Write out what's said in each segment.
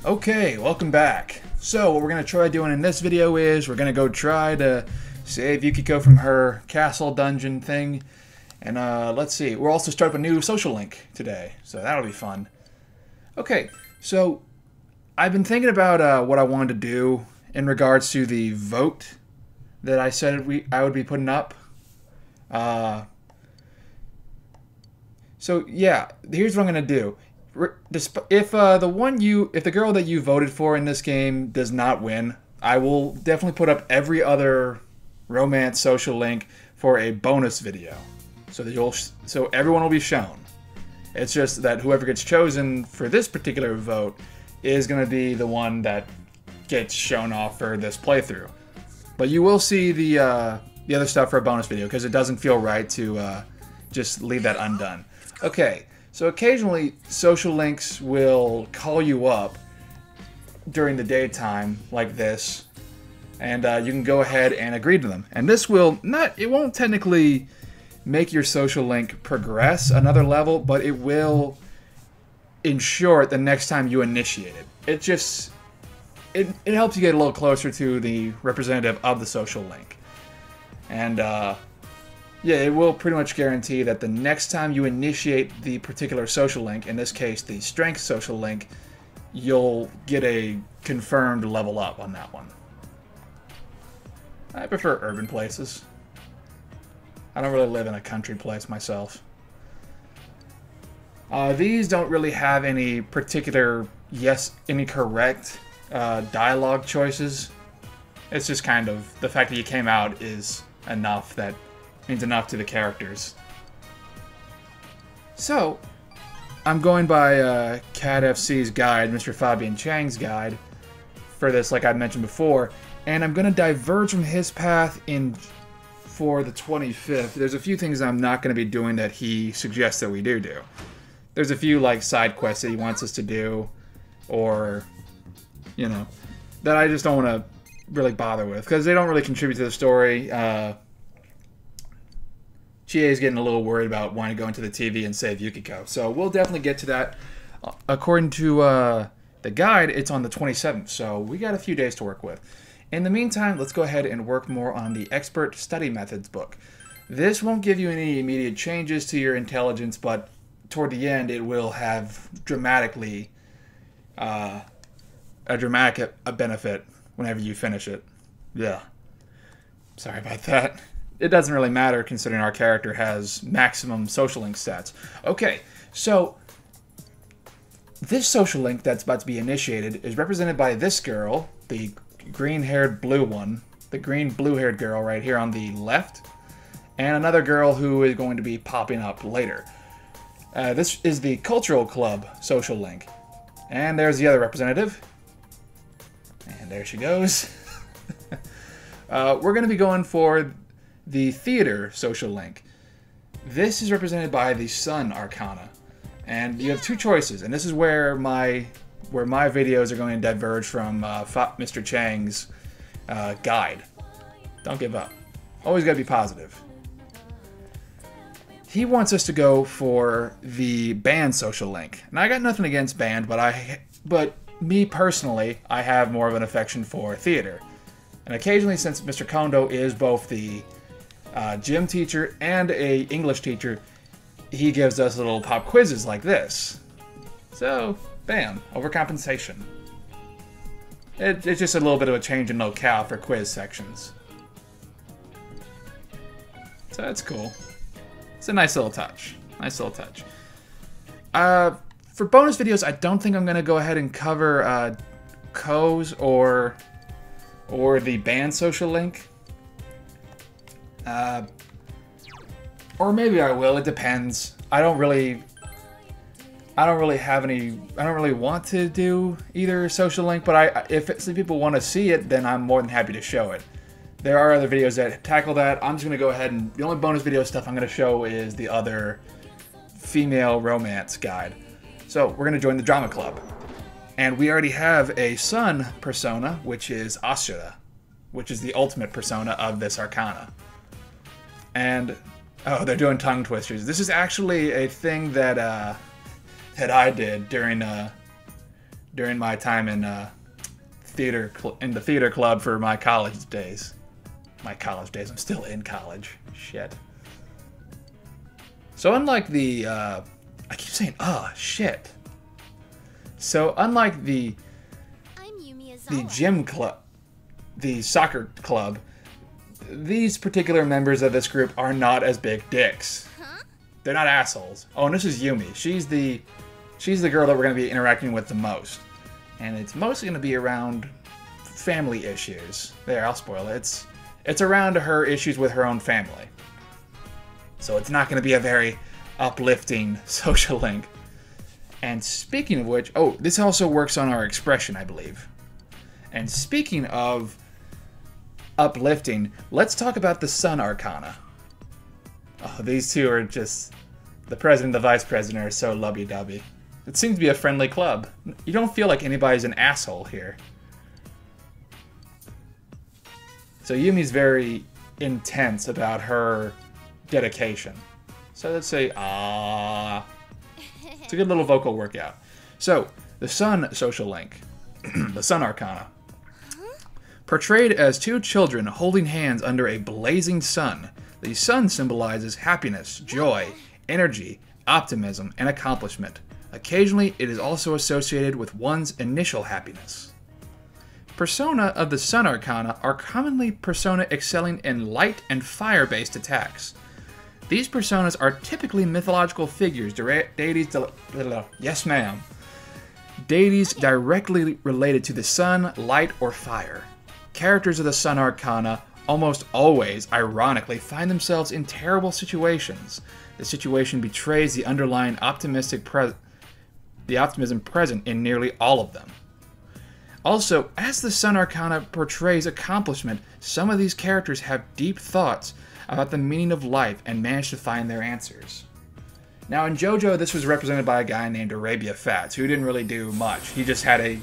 Okay, welcome back. So what we're going to try doing in this video is we're going to go try to save Yukiko from her castle dungeon thing. And let's see, we'll also start up a new social link today, so that'll be fun. Okay, so I've been thinking about what I wanted to do in regards to the vote that I said I would be putting up. So yeah, here's what I'm going to do. If the girl that you voted for in this game does not win, I will definitely put up every other romance social link for a bonus video, so everyone will be shown. It's just that whoever gets chosen for this particular vote is going to be the one that gets shown off for this playthrough. But you will see the other stuff for a bonus video because it doesn't feel right to just leave that undone. Okay. So occasionally, social links will call you up during the daytime like this, and you can go ahead and agree to them. And this it won't technically make your social link progress another level, but it will ensure it the next time you initiate it. It helps you get a little closer to the representative of the social link. And yeah, it will pretty much guarantee that the next time you initiate the particular social link, in this case the strength social link, you'll get a confirmed level up on that one. I prefer urban places. I don't really live in a country place myself. These don't really have any particular any correct dialogue choices. It's just kind of the fact that you came out is enough that means enough to the characters. So, I'm going by CAD-FC's guide, Mr. Fabian Chang's guide, for this, like I mentioned before, and I'm going to diverge from his path for the 25th. There's a few things I'm not going to be doing that he suggests that we do. There's a few, like, side quests that he wants us to do, or, you know, that I just don't want to really bother with, because they don't really contribute to the story. Chie is getting a little worried about wanting to go into the TV and save Yukiko. So we'll definitely get to that. According to the guide, it's on the 27th, so we got a few days to work with. In the meantime, let's go ahead and work more on the Expert Study Methods book. This won't give you any immediate changes to your intelligence, but toward the end it will have a dramatic benefit whenever you finish it. Yeah. Sorry about that. It doesn't really matter considering our character has maximum social link stats. Okay, so this social link that's about to be initiated is represented by this girl, the green-haired blue one, the green blue-haired girl right here on the left, and another girl who is going to be popping up later. This is the Cultural Club social link. And there's the other representative. And there she goes. We're going to be going for the Theater social link. This is represented by the Sun Arcana, and you have two choices, and this is where my videos are going to diverge from Mr. Chang's guide. Don't give up. Always got to be positive. He wants us to go for the Band social link, and I got nothing against Band, but me personally, I have more of an affection for Theater, and occasionally, since Mr. Kondo is both the gym teacher and a English teacher, he gives us little pop quizzes like this. So, bam, overcompensation. It's just a little bit of a change in locale for quiz sections. So that's cool. It's a nice little touch. Nice little touch. For bonus videos, I don't think I'm going to go ahead and cover Ko's or the Band social link. Or maybe I will. It depends. I don't really want to do either social link, but if people want to see it, then I'm more than happy to show it. There are other videos that tackle that. I'm just going to go ahead and the only bonus video stuff I'm going to show is the other female romance guide. So we're going to join the drama club. And we already have a Sun persona, which is Ashura, which is the ultimate persona of this Arcana. And oh, they're doing tongue twisters. This is actually a thing that that I did during during my time in in the theater club for my college days. My college days. I'm still in college. Shit. So unlike the, I keep saying, shit. So unlike the gym club, the soccer club, these particular members of this group are not as big dicks. They're not assholes. Oh, and this is Yumi. She's the girl that we're going to be interacting with the most. And it's mostly going to be around family issues. There, I'll spoil it. It's around her issues with her own family. So it's not going to be a very uplifting social link. And speaking of which, oh, this also works on our expression, I believe. And speaking of uplifting, let's talk about the Sun Arcana. Oh, these two are just... The president and the vice president are so lovey-dovey. It seems to be a friendly club. You don't feel like anybody's an asshole here. So Yumi's very intense about her dedication. So let's say, ah. It's a good little vocal workout. So, the Sun social link. The Sun Arcana. Portrayed as two children holding hands under a blazing sun, the sun symbolizes happiness, joy, energy, optimism, and accomplishment. Occasionally, it is also associated with one's initial happiness. Persona of the Sun Arcana are commonly persona excelling in light and fire-based attacks. These personas are typically mythological figures, deities directly related to the sun, light, or fire. Characters of the Sun Arcana almost always, ironically, find themselves in terrible situations. The situation betrays the underlying optimism present in nearly all of them. Also, as the Sun Arcana portrays accomplishment, some of these characters have deep thoughts about the meaning of life and manage to find their answers. Now in JoJo, this was represented by a guy named Arabia Fats, who didn't really do much. He just had a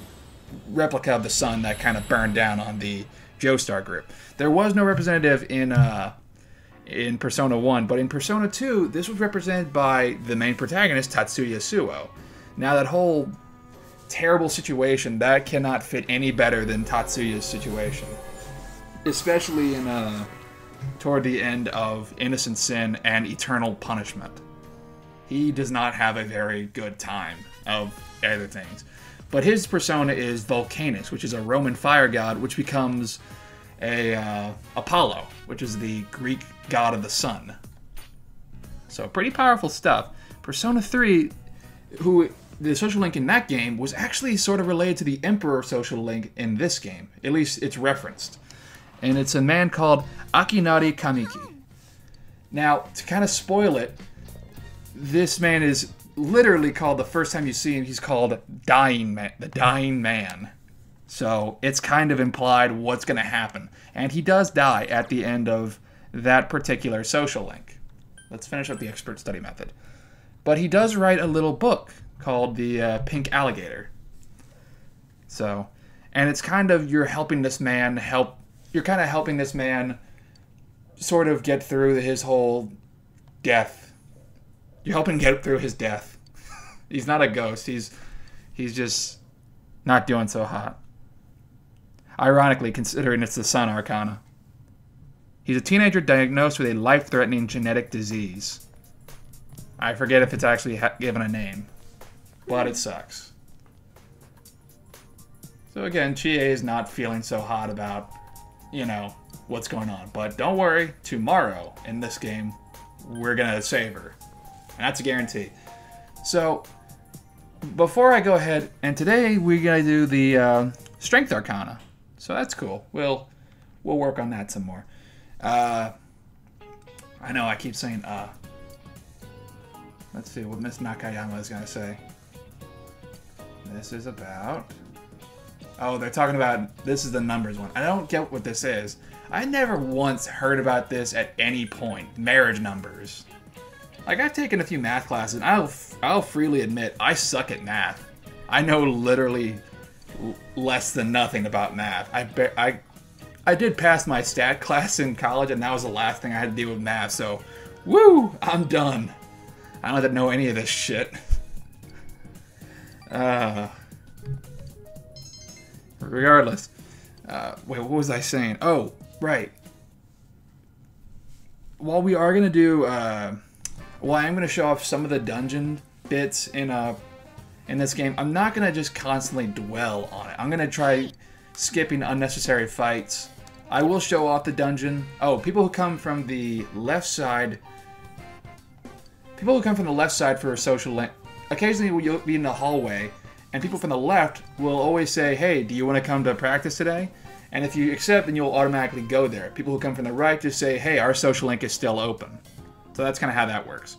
replica of the sun that kind of burned down on the Joestar group. There was no representative in Persona 1, but in Persona 2, this was represented by the main protagonist, Tatsuya Suo. Now that whole terrible situation, that cannot fit any better than Tatsuya's situation. Especially in toward the end of Innocent Sin and Eternal Punishment. He does not have a very good time of either things. But his persona is Vulcanus, which is a Roman fire god, which becomes a Apollo, which is the Greek god of the sun. So pretty powerful stuff. Persona 3, who the social link in that game was actually sort of related to the Emperor social link in this game. At least it's referenced. And it's a man called Akinari Kamiki. Now, to kind of spoil it, this man is literally called, the first time you see him, he's called Dying Man, the Dying Man. So it's kind of implied what's going to happen. And he does die at the end of that particular social link. Let's finish up the expert study method. But he does write a little book called The Pink Alligator. So, and it's kind of, you're helping this man sort of get through his whole death. You're helping get through his death. He's not a ghost. He's just not doing so hot. Ironically, considering it's the Sun Arcana. He's a teenager diagnosed with a life-threatening genetic disease. I forget if it's actually given a name, but it sucks. So again, Chie is not feeling so hot about, what's going on. But don't worry, tomorrow in this game, we're gonna save her. And that's a guarantee. So, before I go ahead, and today we're gonna do the Strength Arcana. So that's cool. We'll work on that some more. I know I keep saying Let's see what Miss Nakayama is gonna say. This is about... Oh, they're talking about... This is the numbers one. I don't get what this is. I never once heard about this at any point. Marriage numbers. Like, I've taken a few math classes, and I'll freely admit, I suck at math. I know literally less than nothing about math. I did pass my stat class in college, and that was the last thing I had to do with math, so... Woo! I'm done. I don't have to know any of this shit. Regardless. Wait, what was I saying? Oh, right. While we are going to do... well, I am going to show off some of the dungeon bits in this game. I'm not going to just constantly dwell on it. I'm going to try skipping unnecessary fights. I will show off the dungeon. Oh, people who come from the left side... People who come from the left side for a social link... Occasionally you'll be in the hallway, and people from the left will always say, hey, do you want to come to practice today? And if you accept, then you'll automatically go there. People who come from the right just say, hey, our social link is still open. So that's kind of how that works.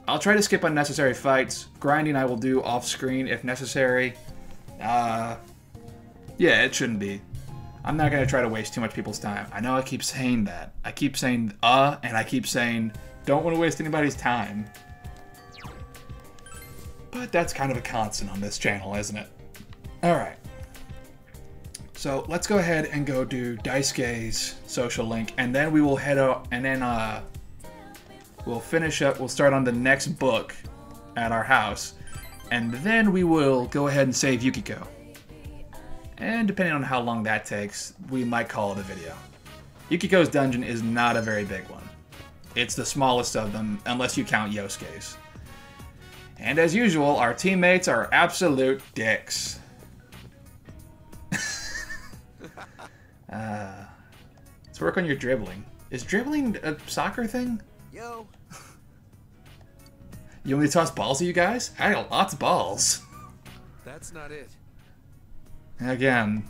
I'll try to skip unnecessary fights. Grinding I will do off-screen if necessary. Yeah, it shouldn't be. I'm not going to try to waste too much people's time. I know I keep saying that. I keep saying, and I keep saying, don't want to waste anybody's time. But that's kind of a constant on this channel, isn't it? Alright. So let's go ahead and go do Daisuke's social link, and then we will head out, and then we'll finish up, we'll start on the next book at our house, and then we will go ahead and save Yukiko. And depending on how long that takes, we might call it a video. Yukiko's dungeon is not a very big one. It's the smallest of them, unless you count Yosuke's. And as usual, our teammates are absolute dicks. Let's work on your dribbling. Is dribbling a soccer thing? Yo. You want me to toss balls at you guys? I got lots of balls. That's not it. Again,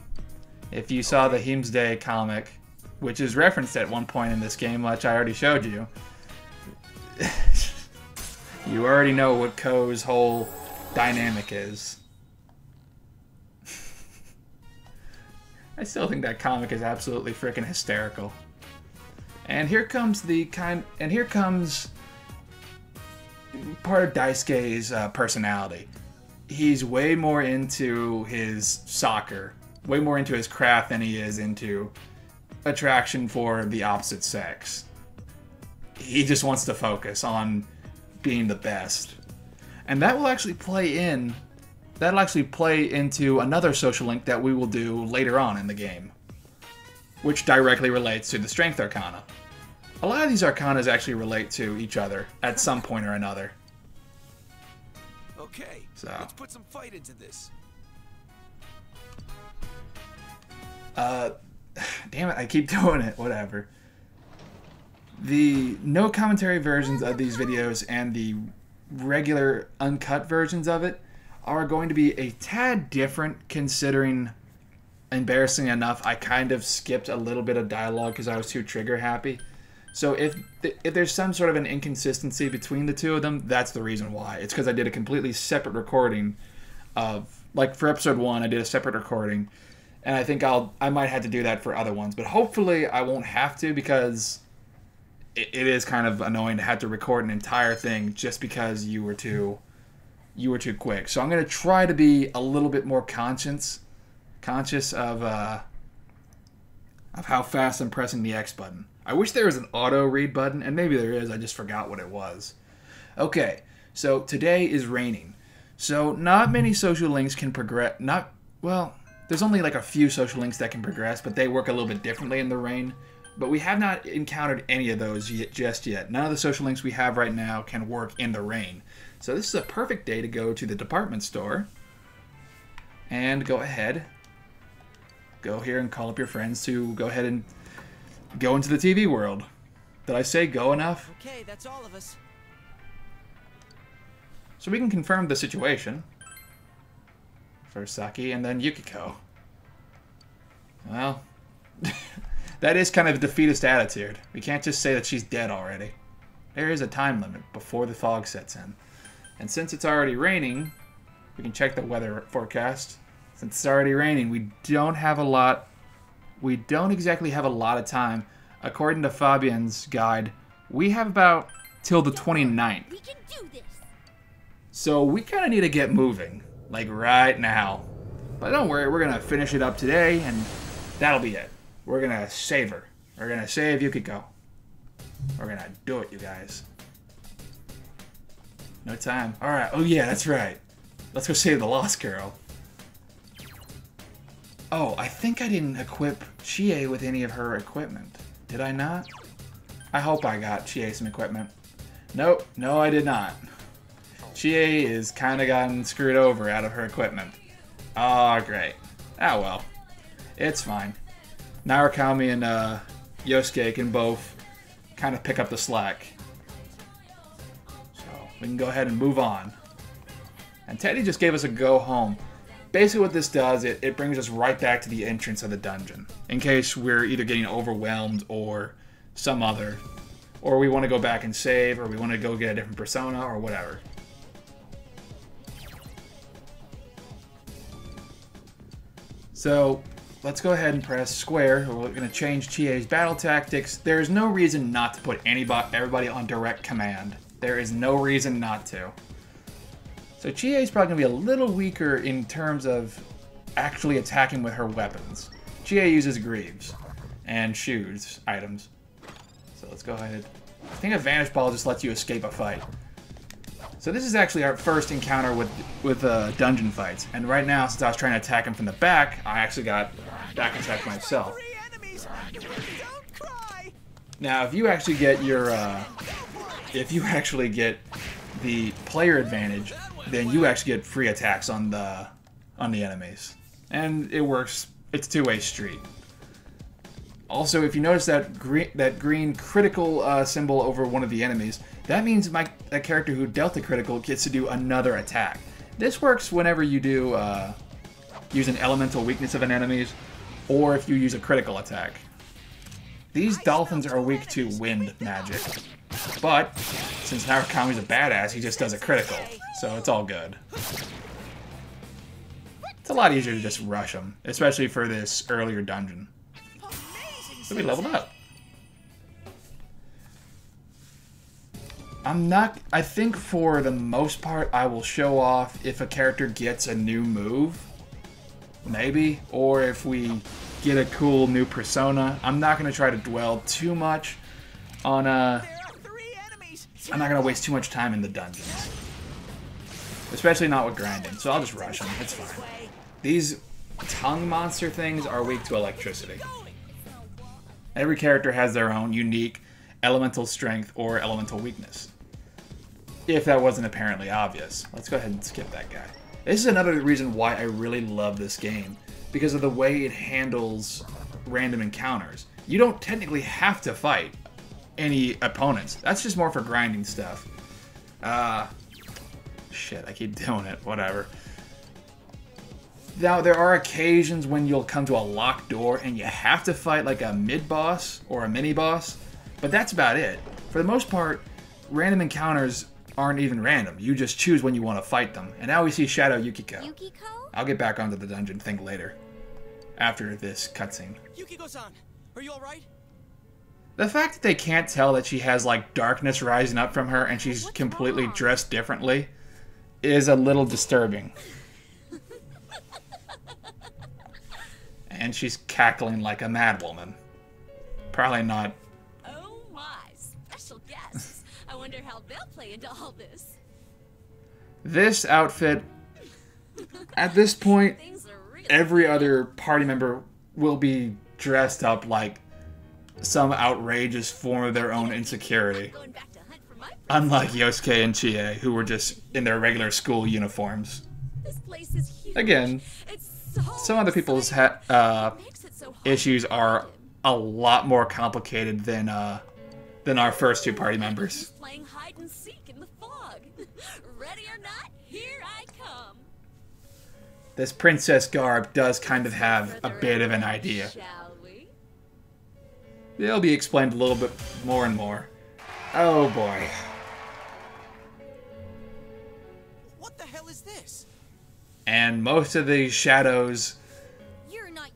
if you saw the Heemsday comic, which is referenced at one point in this game, which I already showed you, you already know what Ko's whole dynamic is. I still think that comic is absolutely freaking hysterical. And here comes part of Daisuke's personality. He's way more into his soccer, way more into his craft than he is into attraction for the opposite sex. He just wants to focus on being the best. And that will actually play into another social link that we will do later on in the game, which directly relates to the Strength Arcana. A lot of these Arcanas actually relate to each other at some point or another. Okay, so let's put some fight into this. Damn it, I keep doing it, whatever. The no commentary versions of these videos and the regular uncut versions of it are going to be a tad different, considering, embarrassing enough, I kind of skipped a little bit of dialogue because I was too trigger happy. So if there's some sort of an inconsistency between the two of them, that's the reason why. It's because I did a completely separate recording of, like for episode 1, I did a separate recording, and I think I might have to do that for other ones, but hopefully I won't have to, because it is kind of annoying to have to record an entire thing just because you were too quick. So I'm going to try to be a little bit more conscious of how fast I'm pressing the X button. I wish there was an auto read button, and maybe there is, I just forgot what it was. Okay, so today is raining. So not many social links can progress, there's only like a few social links that can progress, but they work a little bit differently in the rain. But we have not encountered any of those just yet. None of the social links we have right now can work in the rain. So this is a perfect day to go to the department store and go here and call up your friends to go ahead and go into the TV world. Did I say go enough? Okay, that's all of us. So we can confirm the situation. First Saki and then Yukiko. Well, that is kind of a defeatist attitude. We can't just say that she's dead already. There is a time limit before the fog sets in. And since it's already raining, we can check the weather forecast. Since it's already raining, we don't exactly have a lot of time. According to Fabian's guide, we have about till the 29th. We can do this. So we kind of need to get moving, like right now. But don't worry, we're going to finish it up today, and that'll be it. We're going to save her. We're going to save Yukiko. We're going to do it, you guys. No time. Alright, oh yeah, that's right. Let's go save the lost girl. Oh, I think I didn't equip Chie with any of her equipment. Did I not? I hope I got Chie some equipment. Nope, no I did not. Chie is kind of gotten screwed over out of her equipment. Ah, great. Ah, well. It's fine. Narukami and Yosuke can both kind of pick up the slack. So, we can go ahead and move on. And Teddy just gave us a go home. Basically what this does, it brings us right back to the entrance of the dungeon. In case we're either getting overwhelmed or some other. Or we want to go back and save, or we want to go get a different persona, or whatever. So, let's go ahead and press square. We're going to change Chie's battle tactics. There is no reason not to put everybody on direct command. There is no reason not to. So Chie is probably going to be a little weaker in terms of actually attacking with her weapons. Chie uses greaves and shoes items. So let's go ahead. I think a Vanish Ball just lets you escape a fight. So this is actually our first encounter with dungeon fights. And right now, since I was trying to attack him from the back, I actually got back attacked myself. Now, if you actually get your, the player advantage, then you actually get free attacks on the enemies, and it works. It's a two-way street. Also, if you notice that green critical symbol over one of the enemies, that means that character who dealt the critical gets to do another attack. This works whenever you do use an elemental weakness of an enemy's, or if you use a critical attack. These dolphins are weak to wind magic, but since Narukami's a badass, he just does a critical, so it's all good. It's a lot easier to just rush them, especially for this earlier dungeon. So we leveled up. I think for the most part, I will show off if a character gets a new move, maybe, or if we get a cool new persona. I'm not going to try to dwell too much on I'm not going to waste too much time in the dungeons. Especially not with grinding, so I'll just rush them. It's fine. These tongue monster things are weak to electricity. Every character has their own unique elemental strength or elemental weakness. If that wasn't apparently obvious. Let's go ahead and skip that guy. This is another reason why I really love this game, because of the way it handles random encounters. You don't technically have to fight any opponents. That's just more for grinding stuff. Shit, I keep doing it. Whatever. Now, there are occasions when you'll come to a locked door and you have to fight like a mid-boss or a mini-boss, but that's about it. For the most part, random encounters aren't even random. You just choose when you want to fight them. And now we see Shadow Yukiko. Yukiko? I'll get back onto the dungeon thing later, after this cutscene. Yukiko-san, are you alright? The fact that they can't tell that she has like darkness rising up from her and she's completely dressed differently is a little disturbing. And she's cackling like a madwoman. Probably not. Oh my, special guests. I wonder how they'll play into all this. This outfit, at this point, every other party member will be dressed up like some outrageous form of their own insecurity. Unlike Yosuke and Chie, who were just in their regular school uniforms. This place is huge. Again, some other people's issues are a lot more complicated than our first two party members. Playing hide and seek in the fog. Ready or not, here I come. This princess garb does kind of have a bit of an idea. Shall we? It'll be explained a little bit more and more. Oh boy. What the hell is this? And most of the shadows, You're not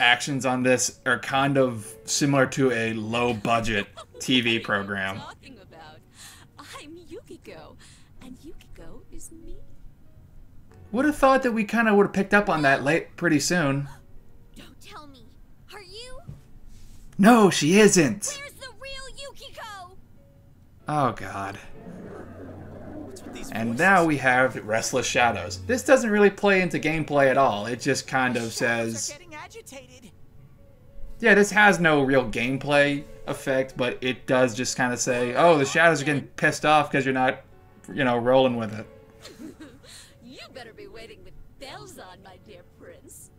actions on this are kind of similar to a low-budget TV program. Talking about? I'm Yukiko, and Yukiko is me. Would have thought that we kind of would have picked up on that pretty soon. Don't tell me. Are you? No, she isn't. Where's the real Yukiko? Oh God. with these And voices? now we have Restless Shadows. This doesn't really play into gameplay at all. It just kind of Shadows says... are getting agitated. Yeah, this has no real gameplay effect, but it does just kind of say, oh, the shadows are getting pissed off because you're not, you know, rolling with it. You better be waiting with bells on, my dear prince.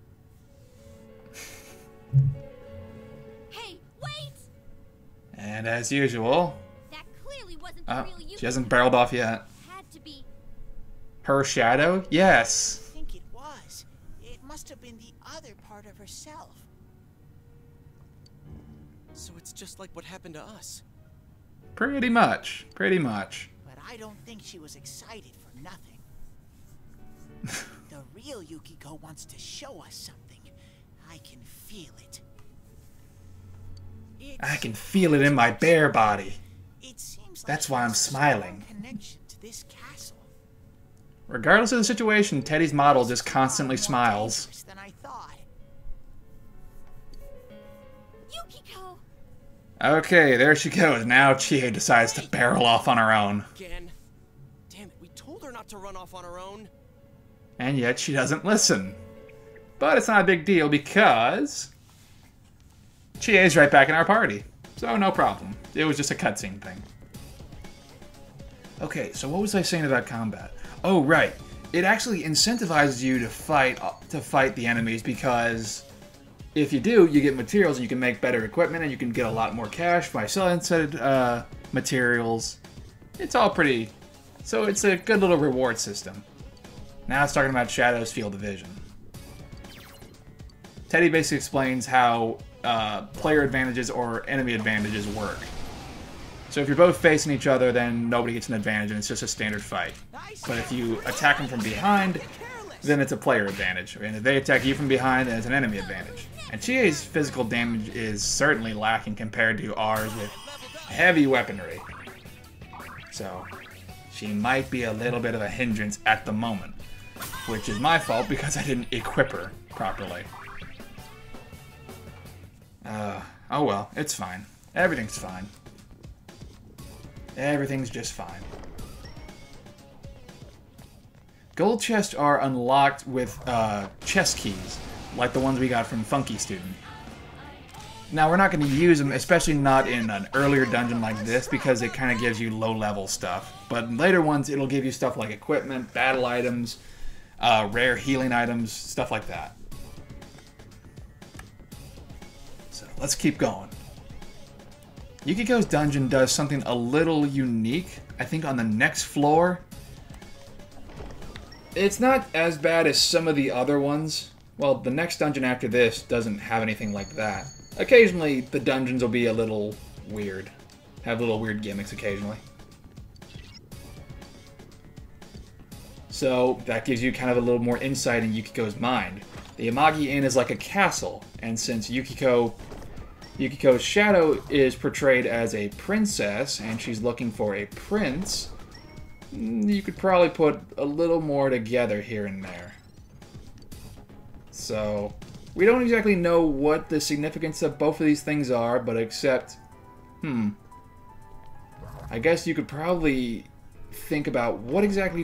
Hey, wait! And as usual, That clearly wasn't the real Yukio. she hasn't barreled off yet. Had to be. Her shadow? Yes. I think it was. It must have been the other part of herself. So it's just like what happened to us. Pretty much. Pretty much. But I don't think she was excited for nothing. The real Yukiko wants to show us something. I can feel it. I can feel it in my bare body. It seems like That's why I'm there's a smiling. strong connection to this castle. Regardless of the situation, Teddy's model just constantly Far more smiles. dangerous than I thought. Yukiko! Okay, there she goes. Now Chie decides to barrel off on her own. Again. Damn it, we told her not to run off on her own. And yet she doesn't listen. But it's not a big deal because Chie's right back in our party. So no problem. It was just a cutscene thing. Okay, so what was I saying about combat? Oh, right. It actually incentivizes you to fight the enemies because if you do, you get materials and you can make better equipment and you can get a lot more cash by selling said materials. It's all pretty... So it's a good little reward system. Now it's talking about Shadow's field of vision. Teddy basically explains how player advantages or enemy advantages work. So if you're both facing each other, then nobody gets an advantage and it's just a standard fight. But if you attack them from behind, then it's a player advantage. And if they attack you from behind, then it's an enemy advantage. And Chie's physical damage is certainly lacking compared to ours with heavy weaponry. So she might be a little bit of a hindrance at the moment. Which is my fault because I didn't equip her properly. Oh well, it's fine. Everything's fine. Everything's just fine. Gold chests are unlocked with chest keys, like the ones we got from Funky Student. Now, we're not going to use them, especially not in an earlier dungeon like this, because it kind of gives you low-level stuff. But in later ones, it'll give you stuff like equipment, battle items, rare healing items, stuff like that. So, let's keep going. Yukiko's dungeon does something a little unique, I think, on the next floor. It's not as bad as some of the other ones. Well, the next dungeon after this doesn't have anything like that. Occasionally, the dungeons will be a little weird. Have little weird gimmicks occasionally. So, that gives you kind of a little more insight in Yukiko's mind. The Yamagi Inn is like a castle, and since Yukiko's shadow is portrayed as a princess, and she's looking for a prince, you could probably put a little more together here and there. So, we don't exactly know what the significance of both of these things are, but except, I guess you could probably think about what exactly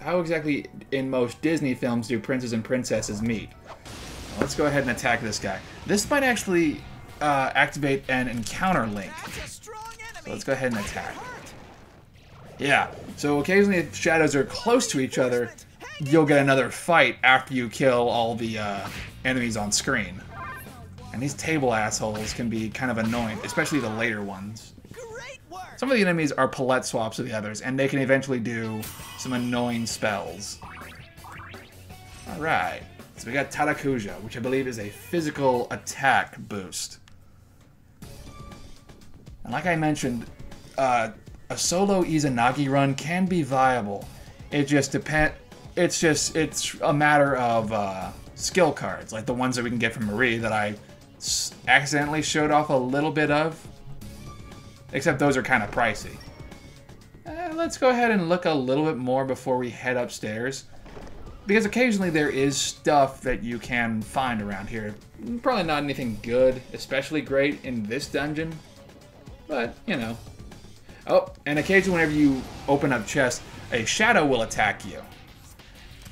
how exactly in most Disney films do princes and princesses meet. Well, let's go ahead and attack this guy. This might actually activate an encounter link. So let's go ahead and attack. Yeah, so occasionally if shadows are close to each other, you'll get another fight after you kill all the enemies on screen. And these table assholes can be kind of annoying, especially the later ones. Some of the enemies are palette swaps of the others, and they can eventually do some annoying spells. Alright, so we got Tadakuja, which I believe is a physical attack boost. And like I mentioned, a solo Izanagi run can be viable. It just depends. It's a matter of skill cards, like the ones that we can get from Marie that I accidentally showed off a little bit of. Except those are kind of pricey. Let's go ahead and look a little bit more before we head upstairs. Because occasionally there is stuff that you can find around here. Probably not anything good, especially great in this dungeon. But, you know. Oh, and occasionally whenever you open up chests, a shadow will attack you.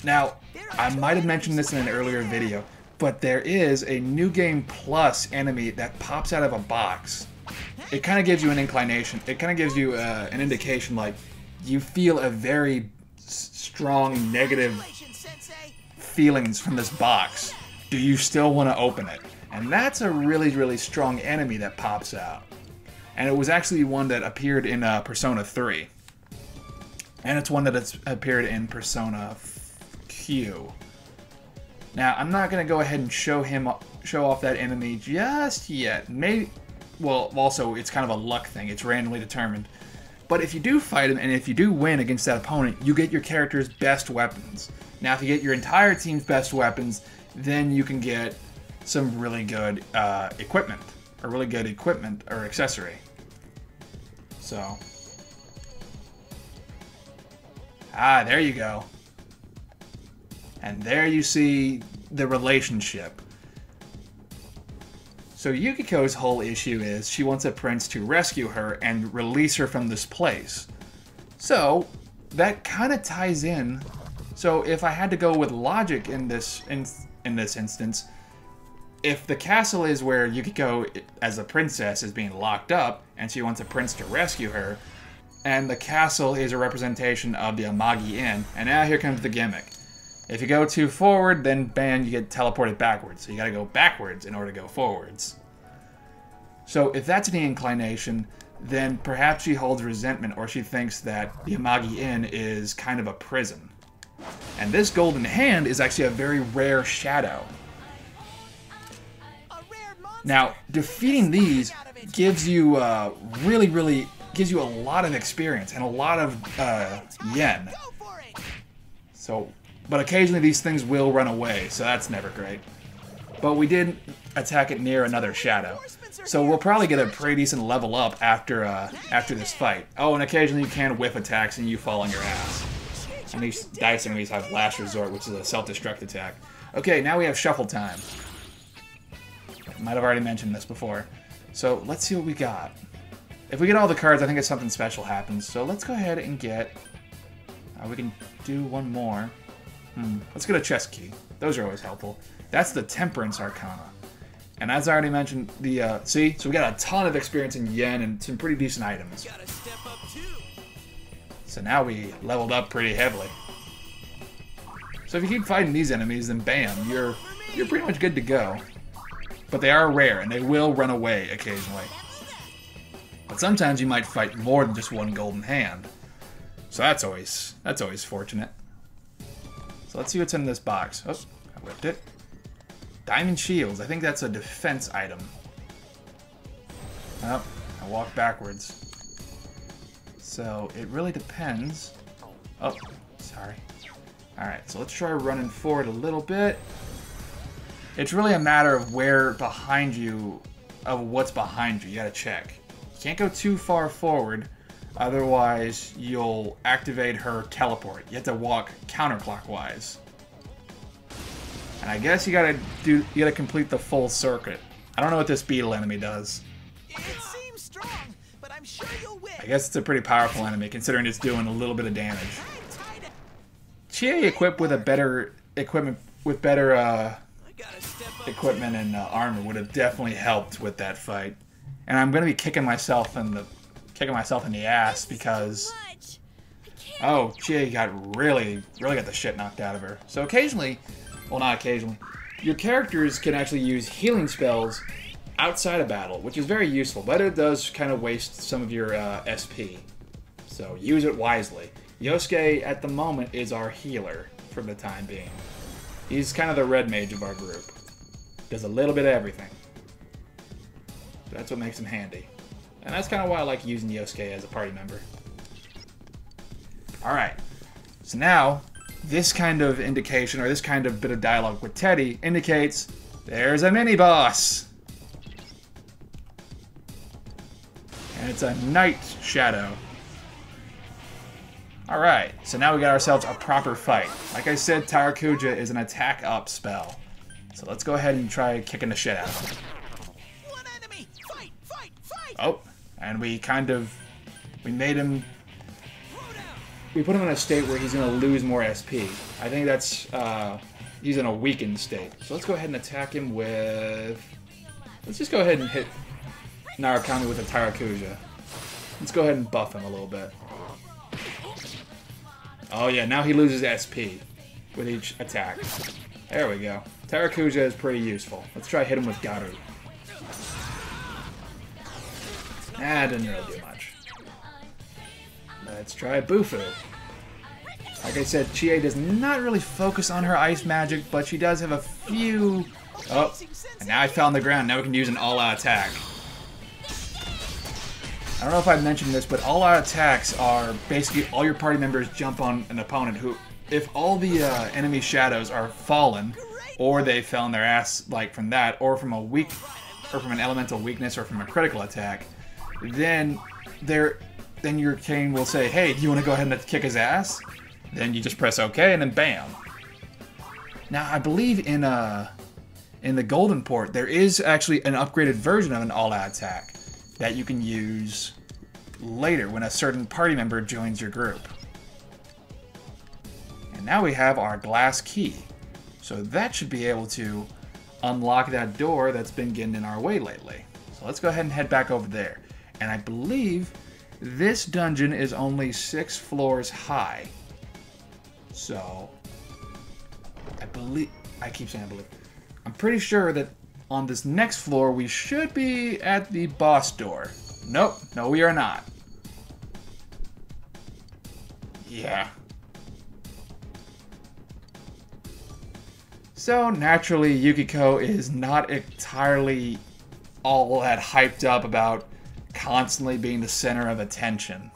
Now, I might have mentioned this in an earlier video, but there is a New Game Plus enemy that pops out of a box. It kind of gives you an inclination. It kind of gives you an indication, like, you feel a very strong negative feelings from this box. Do you still want to open it? And that's a really, really strong enemy that pops out. And it was actually one that appeared in Persona 3. And it's one that has appeared in Persona Q. Now, I'm not going to go ahead and show off that enemy just yet. Maybe, well, also, it's kind of a luck thing. It's randomly determined. But if you do fight him, and if you do win against that opponent, you get your character's best weapons. Now, if you get your entire team's best weapons, then you can get some really good equipment. A really good equipment or accessory. So. There you go. And there you see the relationship. So Yukiko's whole issue is she wants a prince to rescue her and release her from this place. So that kind of ties in. So if I had to go with logic in this instance, if the castle is where Yukiko as a princess is being locked up and she wants a prince to rescue her, and the castle is a representation of the Amagi Inn, and now here comes the gimmick. If you go too forward, then bam, you get teleported backwards. So you gotta go backwards in order to go forwards. So if that's any inclination, then perhaps she holds resentment, or she thinks that the Amagi Inn is kind of a prison. And this golden hand is actually a very rare shadow. Now, defeating these gives you gives you a lot of experience and a lot of yen. So, but occasionally these things will run away, so that's never great. But we did attack it near another shadow, so we'll probably get a pretty decent level up after this fight. Oh, and occasionally you can whiff attacks and you fall on your ass. And these dice enemies have Last Resort, which is a self-destruct attack. Okay, now we have Shuffle Time. Might have already mentioned this before. So let's see what we got. If we get all the cards, I think it's something special happens. So let's go ahead and get... we can do one more. Let's get a chest key. Those are always helpful. That's the Temperance Arcana. And as I already mentioned, the... see? So we got a ton of experience in yen and some pretty decent items. So now we leveled up pretty heavily. So if you keep fighting these enemies, then bam, you're pretty much good to go. But they are rare, and they will run away occasionally. But sometimes you might fight more than just one golden hand. So that's always fortunate. So let's see what's in this box. Oh, I whipped it. Diamond Shields. I think that's a defense item. Oh, I walked backwards. So it really depends. Oh, sorry. Alright, so let's try running forward a little bit. It's really a matter of where behind you, of what's behind you. You gotta check. You can't go too far forward, otherwise you'll activate her teleport. You have to walk counterclockwise. And I guess you gotta complete the full circuit. I don't know what this beetle enemy does. It seems strong, but I'm sure you'll win. I guess it's a pretty powerful enemy, considering it's doing a little bit of damage. Chie equipped with a better equipment, with better equipment and armor would have definitely helped with that fight. And I'm gonna be kicking myself in the ass because Chie really got the shit knocked out of her. So occasionally, well, not occasionally, your characters can actually use healing spells outside of battle, which is very useful, but it does kind of waste some of your SP. So use it wisely. Yosuke, at the moment, is our healer for the time being. He's kind of the red mage of our group. Does a little bit of everything. That's what makes him handy. And that's kind of why I like using Yosuke as a party member. Alright, so now, this kind of indication, or this kind of bit of dialogue with Teddy, indicates there's a mini-boss! And it's a Night Shadow. Alright, so now we got ourselves a proper fight. Like I said, Tarakuja is an attack up spell. So let's go ahead and try kicking the shit out of him. One enemy! Fight! Fight! Fight! Oh, and we made him... we put him in a state where he's going to lose more SP. I think that's he's in a weakened state. So let's go ahead and attack him with. Let's just go ahead and hit Narukami with a Tarakuja. Let's go ahead and buff him a little bit. Oh yeah, now he loses SP with each attack. There we go. Tarakuja is pretty useful. Let's try hit him with Garu. That didn't really do much. Let's try Bufu. Like I said, Chie does not really focus on her ice magic, but she does have a few... Oh, and now I fell on the ground. Now we can use an all-out attack. I don't know if I mentioned this, but all-out attacks are basically all your party members jump on an opponent who, if all the enemy shadows are fallen, or they fell on their ass like from that, or from an elemental weakness, or from a critical attack, then your king will say, "Hey, do you want to go ahead and kick his ass?" Then you just press OK, and then bam. Now I believe in the Golden Port there is actually an upgraded version of an all-out attack that you can use later when a certain party member joins your group. And now we have our glass key. So that should be able to unlock that door that's been getting in our way lately. So let's go ahead and head back over there. And I believe this dungeon is only 6 floors high. So I keep saying I believe. I'm pretty sure that on this next floor, we should be at the boss door. Nope. No, we are not. Yeah. So, naturally, Yukiko is not entirely all that hyped up about constantly being the center of attention.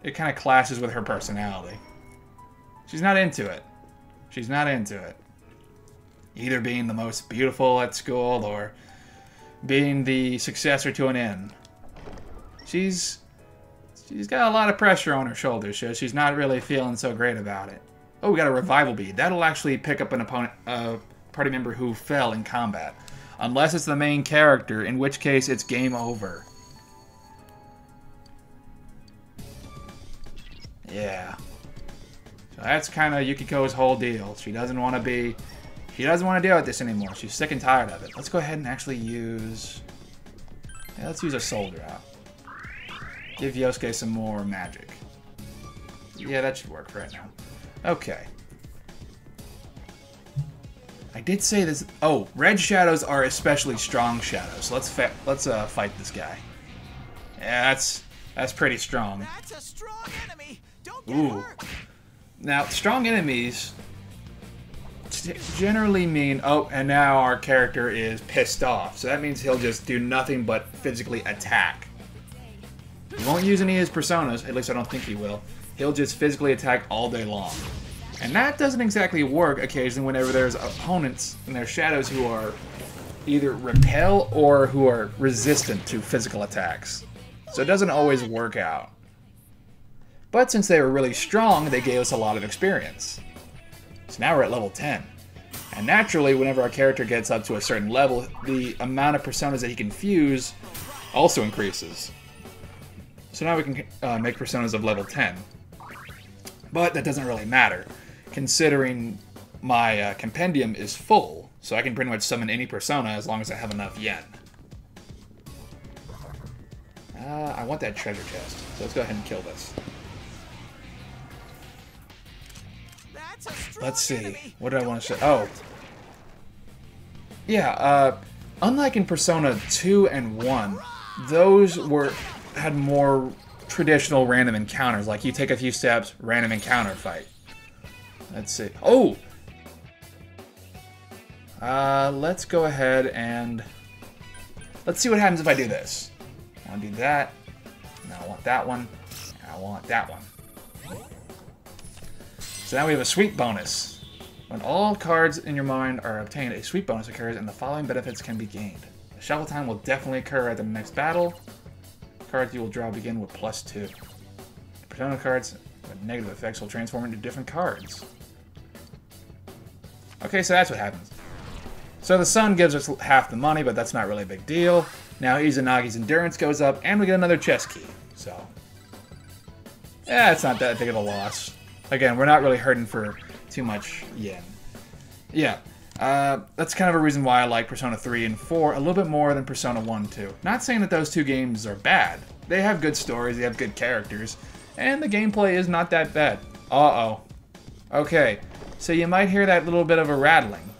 It kind of clashes with her personality. She's not into it. She's not into it. Either being the most beautiful at school or being the successor to an inn. She's got a lot of pressure on her shoulders, so she's not really feeling so great about it. Oh, we got a revival bead. That'll actually pick up an opponent, party member who fell in combat. Unless it's the main character, in which case it's game over. Yeah. So that's kind of Yukiko's whole deal. She doesn't want to deal with this anymore. She's sick and tired of it. Let's go ahead and actually use... Yeah, let's use a soldier out. Give Yosuke some more magic. Yeah, that should work for right now. Okay. I did say this... Oh, red shadows are especially strong shadows. So let's fight this guy. Yeah, that's pretty strong. That's a strong enemy. Don't get hurt. Now, strong enemies generally mean, oh, and now our character is pissed off. So that means he'll just do nothing but physically attack. He won't use any of his personas, at least I don't think he will. He'll just physically attack all day long. And that doesn't exactly work occasionally whenever there's opponents and there's shadows who are either repel or who are resistant to physical attacks. So it doesn't always work out. But since they were really strong, they gave us a lot of experience. So now we're at level 10. And naturally, whenever our character gets up to a certain level, the amount of personas that he can fuse also increases. So now we can make personas of level 10. But that doesn't really matter, considering my compendium is full, so I can pretty much summon any persona as long as I have enough yen. I want that treasure chest, so let's go ahead and kill this. Let's see, what did I want to say? Oh. Yeah, unlike in Persona 2 and 1, those had more traditional random encounters, like you take a few steps, random encounter fight. Let's see. Oh! Let's go ahead and... Let's see what happens if I do this. I want to do that. Now I want that one. And I want that one. So now we have a sweep bonus. When all cards in your mind are obtained, a sweep bonus occurs and the following benefits can be gained. The shuffle time will definitely occur at the next battle. Cards you will draw begin with +2. Persona cards with negative effects will transform into different cards. Okay, so that's what happens. So the sun gives us half the money, but that's not really a big deal. Now Izanagi's endurance goes up, and we get another chest key. So Yeah, it's not that big of a loss. Again, we're not really hurting for too much yen. Yeah, that's kind of a reason why I like Persona 3 and 4 a little bit more than Persona 1 and 2. Not saying that those two games are bad. They have good stories, they have good characters, and the gameplay is not that bad. Uh-oh. Okay, so you might hear that little bit of a rattling.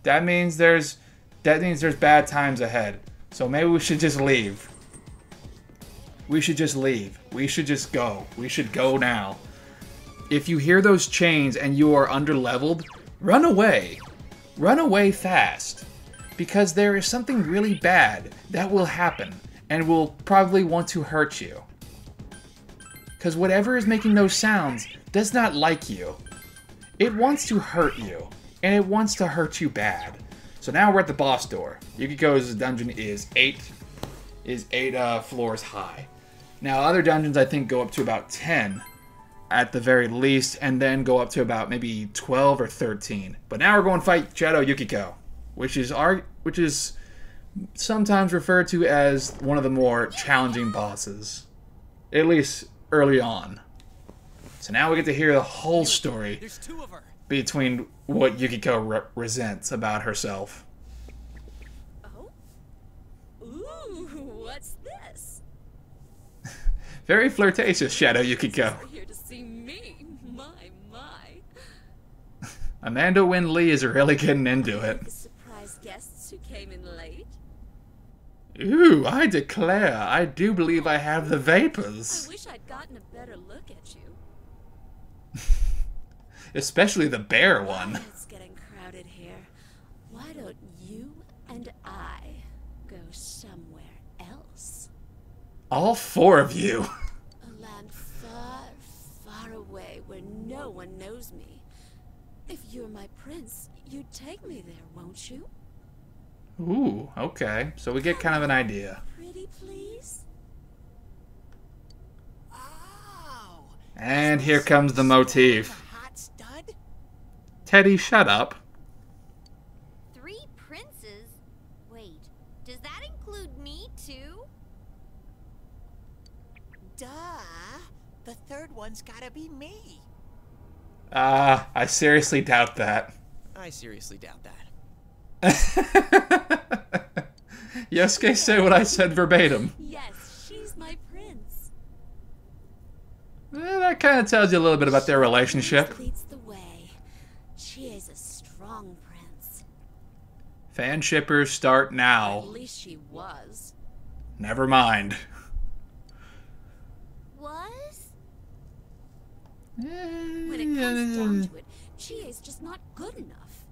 That means there's bad times ahead. So maybe we should just leave. We should just leave. We should just go. We should go now. If you hear those chains and you are underleveled, run away. Run away fast. Because there is something really bad that will happen and will probably want to hurt you. Because whatever is making those sounds does not like you. It wants to hurt you. And it wants to hurt you bad. So now we're at the boss door. Yukiko's dungeon is 8 floors high. Now other dungeons I think go up to about 10 at the very least, and then go up to about maybe 12 or 13. But now we're going to fight Shadow Yukiko, which is sometimes referred to as one of the more challenging bosses, at least early on. So now we get to hear the whole story between what Yukiko resents about herself. Oh? Ooh, what's this? Very flirtatious, Shadow Yukiko. You're here to see me. My. Amanda Wynn Lee is really getting into it. The surprise guests who came in late. Ooh, I declare, I do believe I have the vapors. I wish I'd gotten a better look at you. Especially the bear one. It's getting crowded here. Why don't you and I go somewhere else? All 4 of you. A land far, far away where no one knows me. If you're my prince, you'd take me there, won't you? Ooh, okay. So we get kind of an idea. Pretty please? Oh. And here comes the motif. Hot stud? Teddy, shut up. 3 princes? Wait, does that include me too? Duh. The third one's gotta be me. I seriously doubt that. I seriously doubt that. Yosuke said what I said verbatim. Yes, she's my prince. That kind of tells you a little bit about their relationship. Prince leads the way. She is a strong prince. Fan shippers start At now. least she was. Never mind. Was? When it comes down to it, Chie's just not good enough.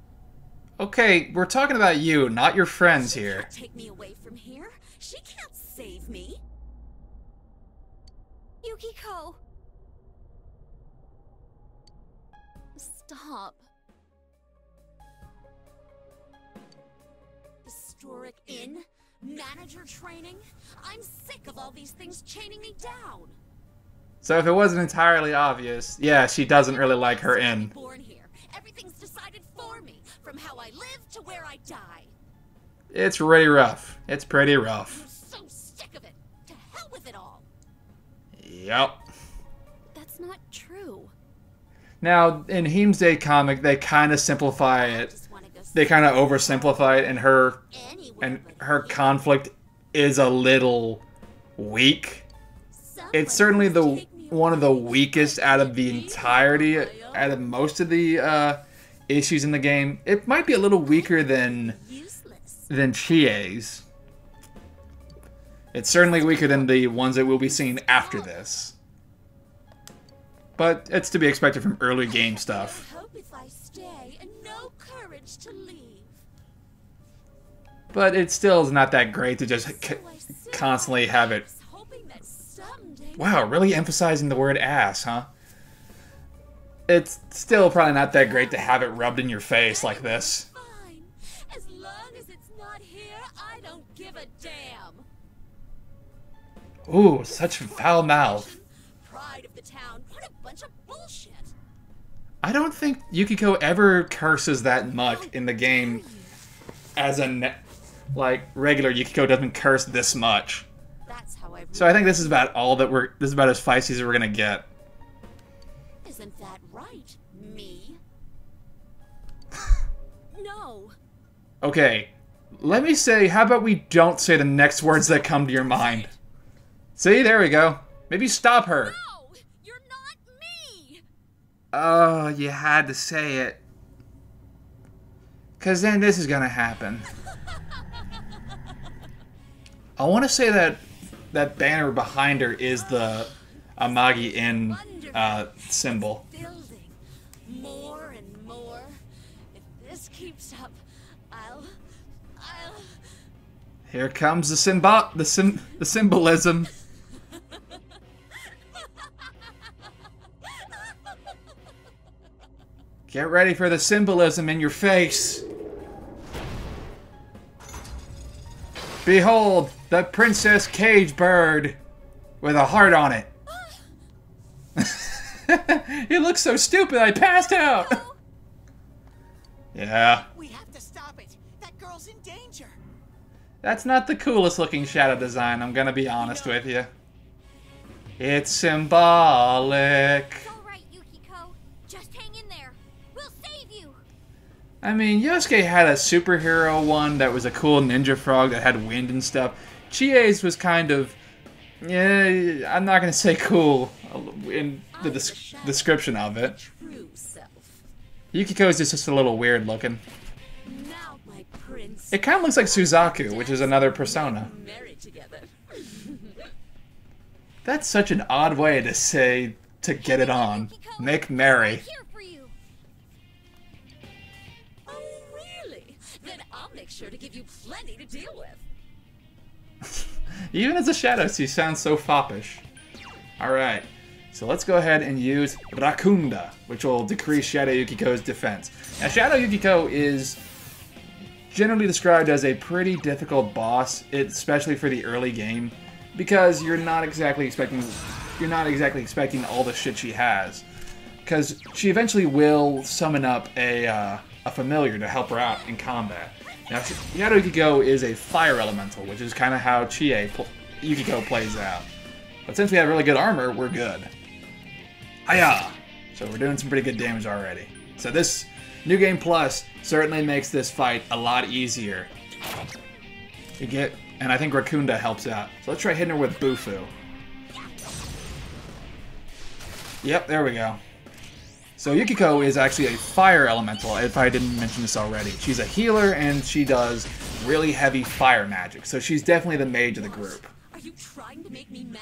Okay, we're talking about you, not your friends She here. can't take me away from here. She can't save me. Yukiko! Stop. Historic inn? Manager training? I'm sick of all these things chaining me down. So if it wasn't entirely obvious, yeah, she doesn't really like her inn. Born here. Everything's decided for me, from how I live to where I die. It's pretty rough. It's pretty I'm rough. so sick of it. To hell with it all. Yep. That's not true. Now, in Heem's Day comic, they kind of simplify I it. just wanna go They kind of oversimplify it, and her anywhere but her here. conflict is a little weak. Somebody It's certainly must the take me one of the away. weakest out of the entirety, out of most of the issues in the game. It might be a little weaker than Useless. Chie's. It's certainly weaker than the ones that we'll be seeing after this. But it's to be expected from early game stuff. I hope if I stay and no courage to leave. But it still is not that great to just So I sit constantly on have it. ice, hoping that someday Wow, really emphasizing the word ass, huh? It's still probably not that great to have it rubbed in your face like this. fine. As long as it's not here, I don't give a damn. Ooh, such foul mouth. Pride of the town. What a bunch of bullshit. I don't think Yukiko ever curses that much in the game as like regular Yukiko doesn't curse this much. That's how I So I think this is about all that this is about as feisty as we're gonna get. Isn't that right, me? No. Okay, let me say, how about we don't say the next words that come to your mind? See, there we go. Maybe stop her. No! You're not me! Oh, you had to say it. Cause then this is gonna happen. I want to say that banner behind her is the Amagi in symbol. Building more and more. If this keeps up, I'll. Here comes the symbolism. Get ready for the symbolism in your face. Behold, the Princess Cage Bird with a heart on it. It looks so stupid, I passed out. Yeah. We have to stop it. That girl's in danger. That's not the coolest looking shadow design, I'm gonna be honest with you. It's symbolic. It's alright, Yukiko. Just hang in there. We'll save you. I mean, Yosuke had a superhero one that was a cool ninja frog that had wind and stuff. Chie's was kind of, yeah, I'm not gonna say cool in the description of it. True self. Yukiko's just a little weird looking. Now, my prince. It kind of looks like Suzaku, which is another persona. Married together. That's such an odd way to say to get it on. Make merry. Here for you. Oh, really? Then I'll make sure to give you plenty to deal with. Even as a shadow, she sounds so foppish. Alright, so let's go ahead and use Rakunda, which will decrease Shadow Yukiko's defense. Now, Shadow Yukiko is generally described as a pretty difficult boss, especially for the early game, because you're not exactly expecting all the shit she has. Because she eventually will summon up a familiar to help her out in combat. Now, Shadow Yukiko is a fire elemental, which is kind of how Yukiko plays out. But since we have really good armor, we're good. Hiya! So we're doing some pretty good damage already. So this New Game Plus certainly makes this fight a lot easier. And I think Rakunda helps out. So let's try hitting her with Bufu. Yep, there we go. So Yukiko is actually a fire elemental, if I didn't mention this already. She's a healer, and she does really heavy fire magic. So she's definitely the mage of the group. Are you trying to make me mad?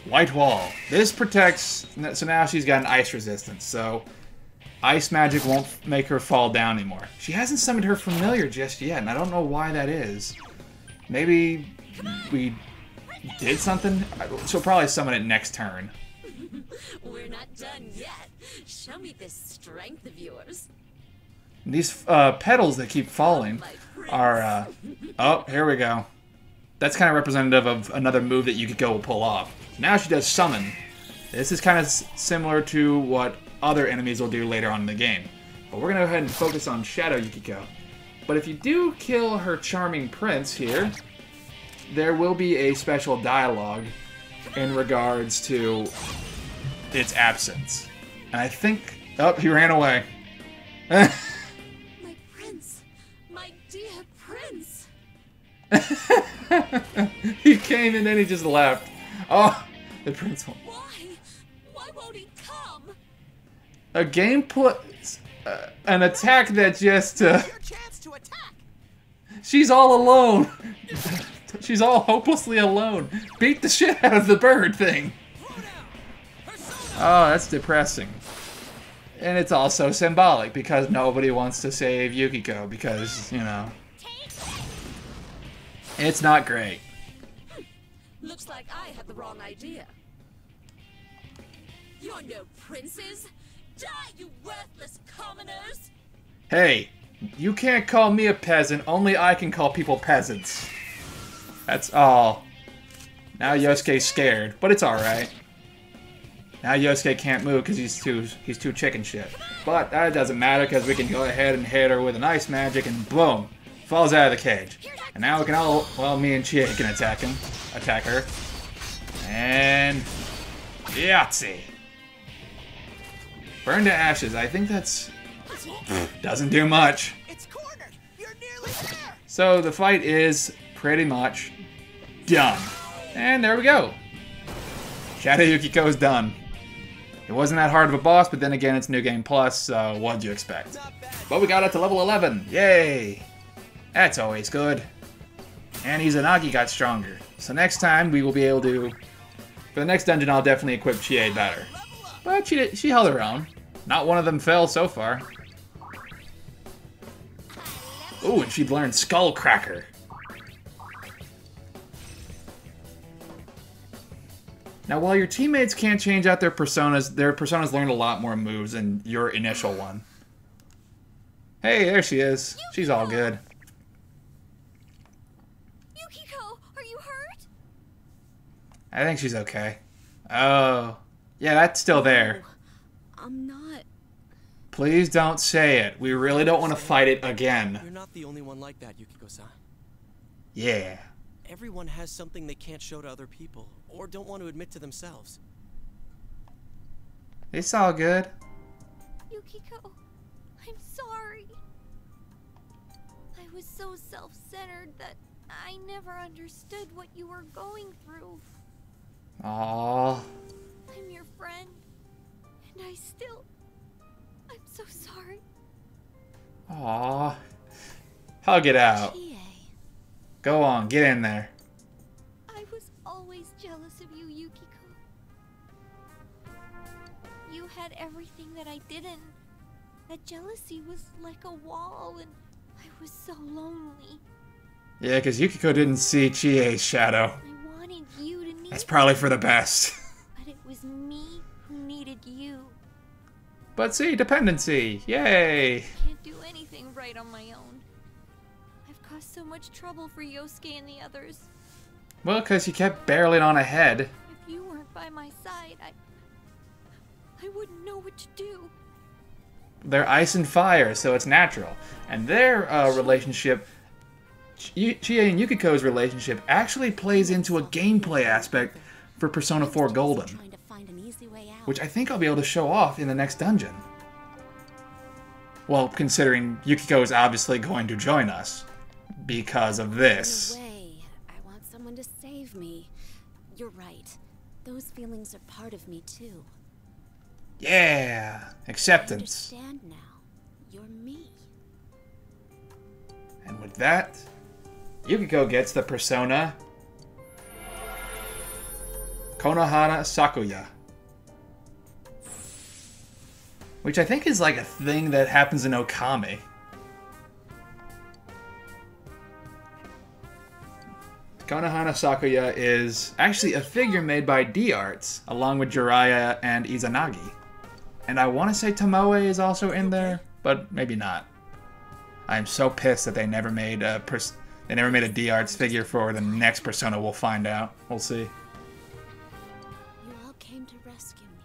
White Wall. This protects... So now she's got an ice resistance, so ice magic won't make her fall down anymore. She hasn't summoned her familiar just yet, and I don't know why that is. Maybe we did something? She'll probably summon it next turn. We're not done yet. Show me this strength of yours. These petals that keep falling are... oh, here we go. That's kind of representative of another move that Yukiko will pull off. Now she does summon. This is kind of similar to what other enemies will do later on in the game. But we're going to go ahead and focus on Shadow Yukiko. But if you do kill her charming prince here, there will be a special dialogue in regards to its absence. And I think... oh, he ran away. My prince. My dear prince. He came and then he just left. Oh, the prince won't. Why? Why won't he come? A gameplay... an attack that just... Your chance to attack. she's all alone. She's all hopelessly alone. Beat the shit out of the bird thing. Oh, that's depressing. And it's also symbolic because nobody wants to save Yukiko because, you know, it's not great. Looks like I had the wrong idea. You're no princes. Die, you worthless commoners. Hey, you can't call me a peasant. Only I can call people peasants. That's all. Now Yosuke's scared, but it's alright. Now Yosuke can't move because he's too chicken shit. But that doesn't matter because we can go ahead and hit her with an ice magic and boom, falls out of the cage. Here's our And now we can all, well, me and Chie can attack her. And Yahtzee. Burn to ashes. I think that's doesn't do much. It's cornered. You're nearly there. So the fight is pretty much done. And there we go. Shadow Yukiko is done. It wasn't that hard of a boss, but then again, it's New Game Plus, so what'd you expect? But we got it to level 11. Yay! That's always good. And Izanagi got stronger. So next time, we will be able to... For the next dungeon, I'll definitely equip Chie better. But she held her own. Not one of them fell so far. Ooh, and she learned Skullcracker. Now, while your teammates can't change out their personas learned a lot more moves than your initial one. Hey, there she is. She's all good. Yukiko, are you hurt? I think she's okay. Oh, yeah, that's still there. I'm not. Please don't say it. We really don't want to fight it again. You're not the only one like that, Yukiko-san. Yeah. Everyone has something they can't show to other people, or don't want to admit to themselves. It's all good. Yukiko, I'm sorry. I was so self-centered that I never understood what you were going through. Aww. I'm your friend, and I'm so sorry. Aww. Hug it out. Chie. Go on, get in there. I was always jealous of you, Yukiko. You had everything that I didn't. That jealousy was like a wall, and I was so lonely. Yeah, because Yukiko didn't see Chie's shadow. I wanted you to need That's probably for the best. But it was me who needed you. But see, dependency. Yay. Can't do anything right on my own. I've caused so much trouble for Yosuke and the others. Well, because you kept barreling on ahead. If you weren't by my side, I wouldn't know what to do. They're ice and fire, so it's natural. And their relationship, Chie and Yukiko's relationship, actually plays into a gameplay aspect for Persona 4 Golden, Trying to find an easy way out. which I think I'll be able to show off in the next dungeon. Well, considering Yukiko is obviously going to join us because of this. In a way, I want someone to save me. You're right. Those feelings are part of me too. Yeah, I acceptance. understand now. You're me. And with that, Yukiko gets the persona Konohana Sakuya, which I think is like a thing that happens in Okami. Konohana Sakuya is actually a figure made by D-Arts, along with Jiraiya and Izanagi. And I want to say Tomoe is also in there, but maybe not. I'm so pissed that they never made a D-Arts figure for the next Persona. We'll find out. We'll see. You all came to rescue me.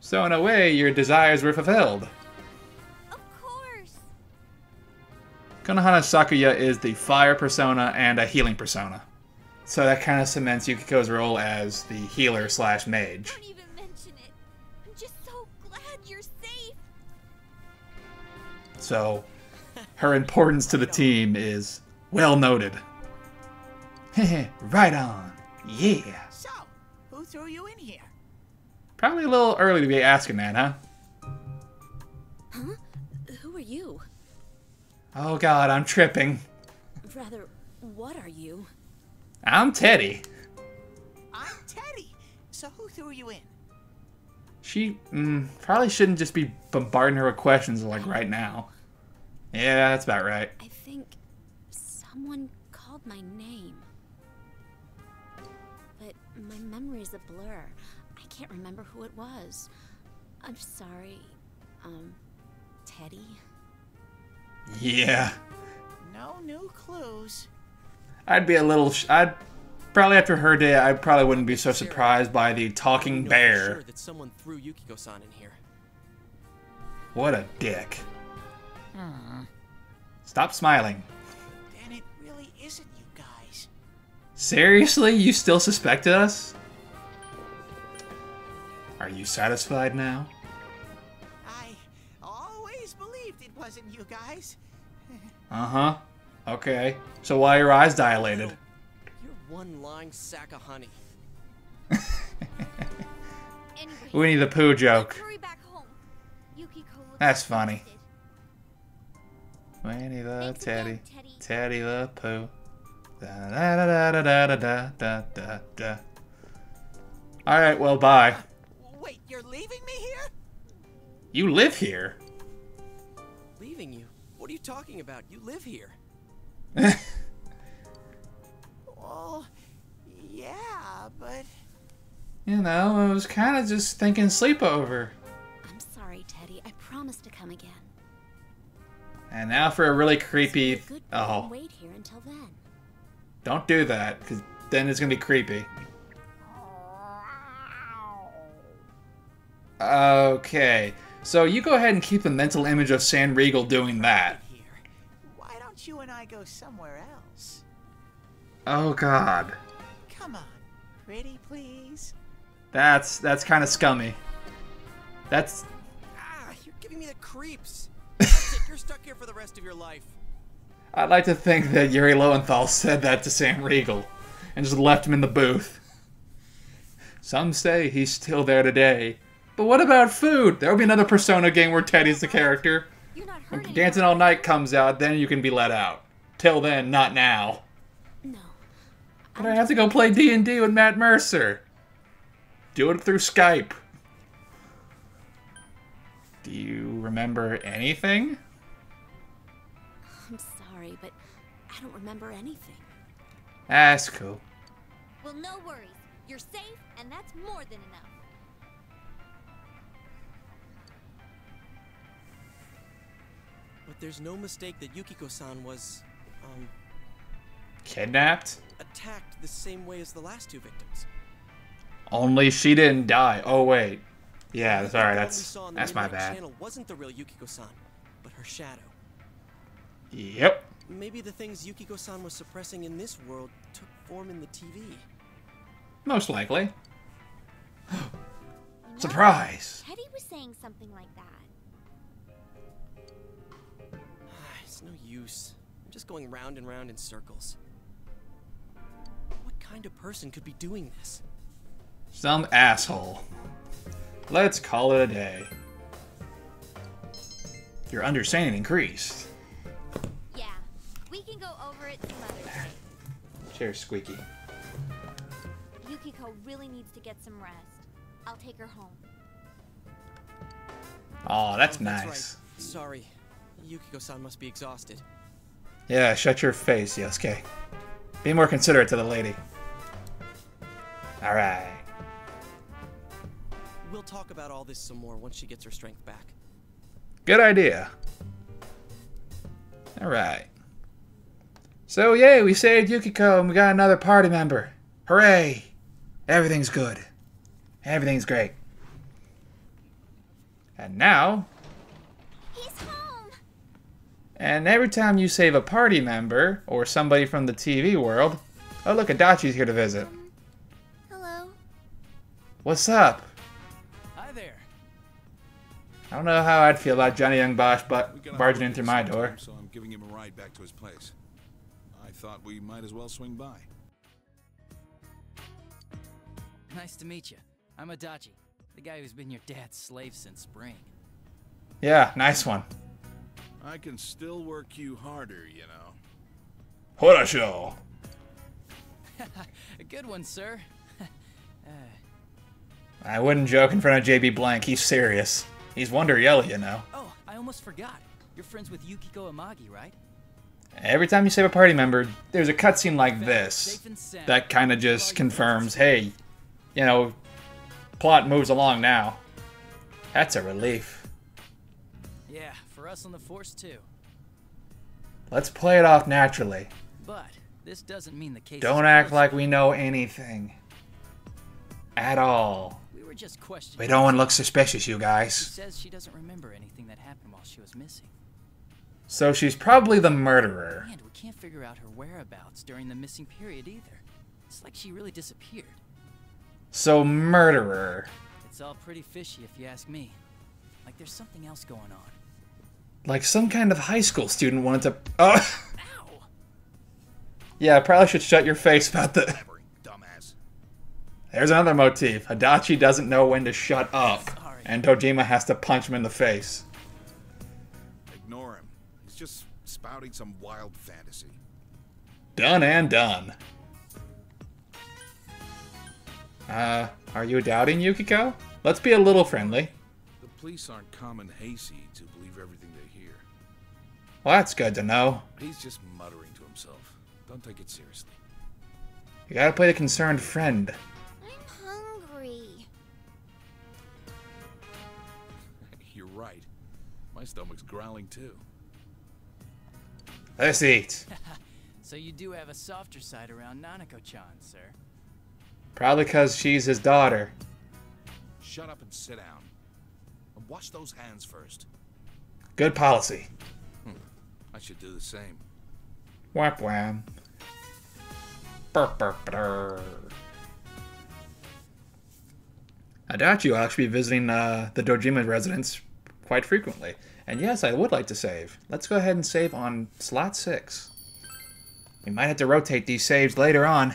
So in a way, your desires were fulfilled. Of course. Konohana Sakuya is the fire persona and a healing persona. So that kind of cements Yukiko's role as the healer slash mage. Don't even mention it. I'm just so glad you're safe. So her importance to the team is well noted. Right on. Yeah. So, who threw you in here? Probably a little early to be asking that, huh? Huh? Who are you? Oh god, I'm tripping. Rather, what are you? I'm Teddy. I'm Teddy. So who threw you in? She probably shouldn't just be bombarding her with questions like right now. Yeah, that's about right. I think someone called my name. But my memory's a blur. I can't remember who it was. I'm sorry. Teddy? Yeah. No new clues. I'd be a little... I'd probably after her day, I probably wouldn't be so surprised by the talking I know for bear. sure that someone threw Yukiko-san in here. What a dick. Stop smiling. Then it really is Seriously? You still suspected us? Are you satisfied now? I always believed it wasn't you guys. Uh-huh. Okay. So why are your eyes dilated? You're one lying sack of honey. Anyway, Winnie the Pooh joke. hurry back home. Yukiko looks That's funny. exhausted. Winnie the Thanks Teddy. again, Teddy. Teddy the Pooh. Da da da da da da da da da da. Alright, well, bye. Wait, you're leaving me here? You live here? Leaving you? What are you talking about? You live here. Well, yeah, but... You know, I was kind of just thinking sleepover. I'm sorry, Teddy. I promise to come again. And now for a really creepy... Be a good boy and Oh, wait here until then. don't do that, because then it's going to be creepy. Okay, so you go ahead and keep the mental image of San Regal doing that. Here. Why don't you and I go somewhere else? Oh god. Come on, pretty please. That's kind of scummy. That's... Ah, you're giving me the creeps. That's it. You're stuck here for the rest of your life. I'd like to think that Yuri Lowenthal said that to Sam Riegel and just left him in the booth. Some say he's still there today. But what about food? There'll be another Persona game where Teddy's the character. You're not When hurting Dancing All Night comes out, then you can be let out. Till then, not now. No. But I have to go play D&D with Matt Mercer. Do it through Skype. Do you remember anything? I'm sorry, but I don't remember anything. That's cool. Well, no worries. You're safe, and that's more than enough. But there's no mistake that Yukiko-san was, Kidnapped? attacked the same way as the last two victims. Only she didn't die. Oh, wait. Yeah, sorry, The one we that's saw on the my Midnight bad. Channel wasn't the real Yukiko-san, but her shadow. Yep. Maybe the things Yukiko-san was suppressing in this world took form in the TV. Most likely. You know, Surprise! Teddy was saying something like that. It's no use. I'm just going round and round in circles. What kind of person could be doing this? Some asshole. Let's call it a day. Your understanding increased. Yeah, we can go over it some other day. Cheers, Squeaky. Yukiko really needs to get some rest. I'll take her home. Oh, that's Oh, nice. right. Sorry. Yukiko-san must be exhausted. Yeah, shut your face, Yosuke. Be more considerate to the lady. Alright. We'll talk about all this some more once she gets her strength back. Good idea. Alright. So, yay, we saved Yukiko and we got another party member. Hooray! Everything's good. Everything's great. And now... He's home! And every time you save a party member, or somebody from the TV world... Oh, look, Adachi's here to visit. Hello? What's up? Hi there. I don't know how I'd feel about Johnny Young Bosch We got barging off in through my sometime, door. So I'm giving him a ride back to his place. I thought we might as well swing by. Nice to meet you. I'm Adachi, the guy who's been your dad's slave since spring. Yeah, nice one. I can still work you harder, you know. What a show. A good one, sir. I wouldn't joke in front of JB Blank. He's serious. He's Wonder Yellow, you know. Oh, I almost forgot. You're friends with Yukiko Amagi, right? Every time you save a party member, there's a cutscene like this Safe and sound. that kind of just confirms, hey, you know, plot moves along now. That's a relief. Yeah, for us on the Force too. Let's play it off naturally. But this doesn't mean the case. Don't is act closed. like we know anything. At all. We were just questioning. We don't want to look suspicious, you She guys. says she doesn't remember anything that happened while she was missing. So she's probably the murderer. And we can't figure out her whereabouts during the missing period either. It's like she really disappeared. So, murderer. It's all pretty fishy if you ask me. Like there's something else going on. Like some kind of high school student wanted to... Oh! Ow! Yeah, I probably should shut your face about the... Dumbass. There's another motif. Adachi doesn't know when to shut up. Sorry. And Dojima has to punch him in the face. Ignore him. He's just spouting some wild fantasy. Done and done. Are you doubting Yukiko? Let's be a little friendly. The police aren't common hayseed to believe everything they hear. Well, that's good to know. He's just muttering to himself. Don't take it seriously. You gotta play the concerned friend. I'm hungry. You're right. My stomach's growling too. Let's eat. So you do have a softer side around Nanako-chan, sir. Probably because she's his daughter. Shut up and sit down. And wash those hands first. Good policy. I should do the same. Whap wham. Burp burp burr. Adachi will actually be visiting the Dojima residence quite frequently. And yes, I would like to save. Let's go ahead and save on slot 6. We might have to rotate these saves later on.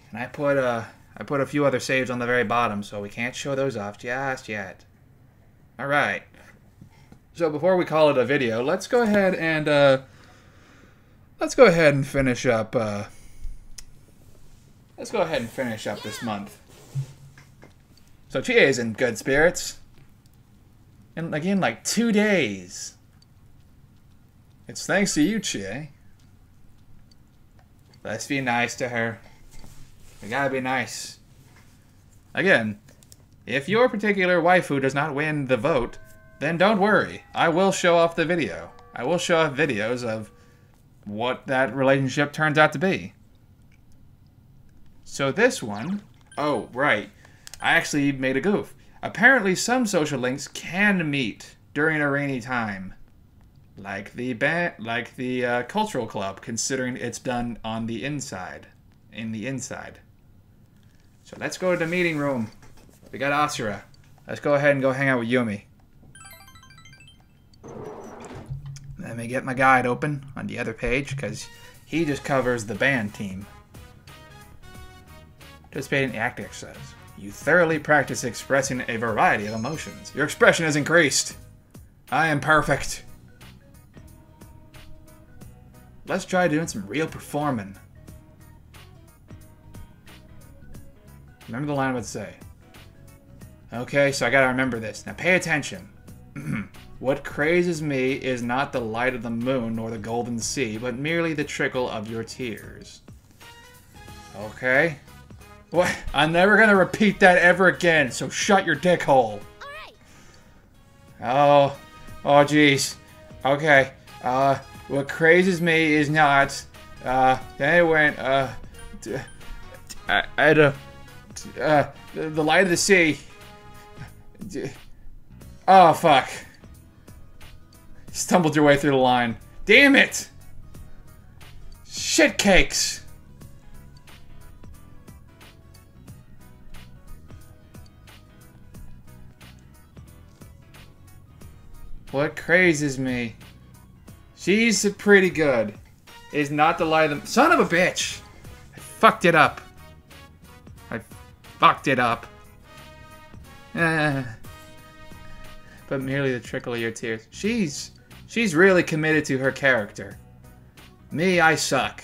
And I put a few other saves on the very bottom, so we can't show those off just yet. Alright. So before we call it a video, let's go ahead and finish up this month. So Chie is in good spirits. And again, like 2 days. It's thanks to you, Chie. Let's be nice to her. We gotta be nice. Again, if your particular waifu does not win the vote, then don't worry. I will show off the video. I will show off videos of what that relationship turns out to be. So this one... Oh, right. I actually made a goof. Apparently some social links can meet during a rainy time. Like the cultural club, considering it's done on the inside. In the inside. So let's go to the meeting room. We got Asura. Let's go ahead and go hang out with Yumi. Let me get my guide open on the other page, because he just covers the band team. Participating in the acting exercise. You thoroughly practice expressing a variety of emotions. Your expression has increased. I am perfect. Let's try doing some real performing. Remember the line I would say. Okay, so I gotta remember this. Now pay attention. What crazes me is not the light of the moon nor the golden sea, but merely the trickle of your tears. Okay. What? I'm never gonna repeat that ever again, so shut your dick hole. Alright. Oh jeez. Okay. What crazes me is not, then it went, the light of the sea. Oh, fuck. Stumbled your way through the line. Damn it! Shit cakes! What crazes me? She's pretty good. Is not the light of the... Son of a bitch! I fucked it up. I fucked it up. But merely the trickle of your tears. She's really committed to her character. Me, I suck.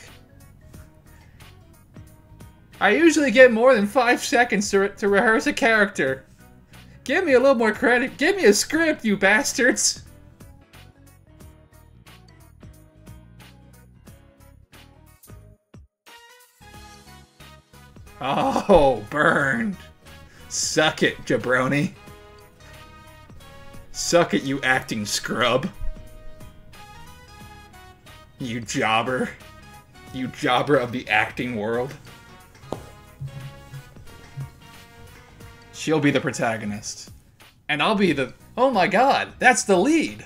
I usually get more than 5 seconds to rehearse a character. Give me a little more credit. Give me a script, you bastards. Oh, burned. Suck it, jabroni. Suck it, you acting scrub. You jobber. You jobber of the acting world. She'll be the protagonist. And I'll be the... Oh my god, that's the lead!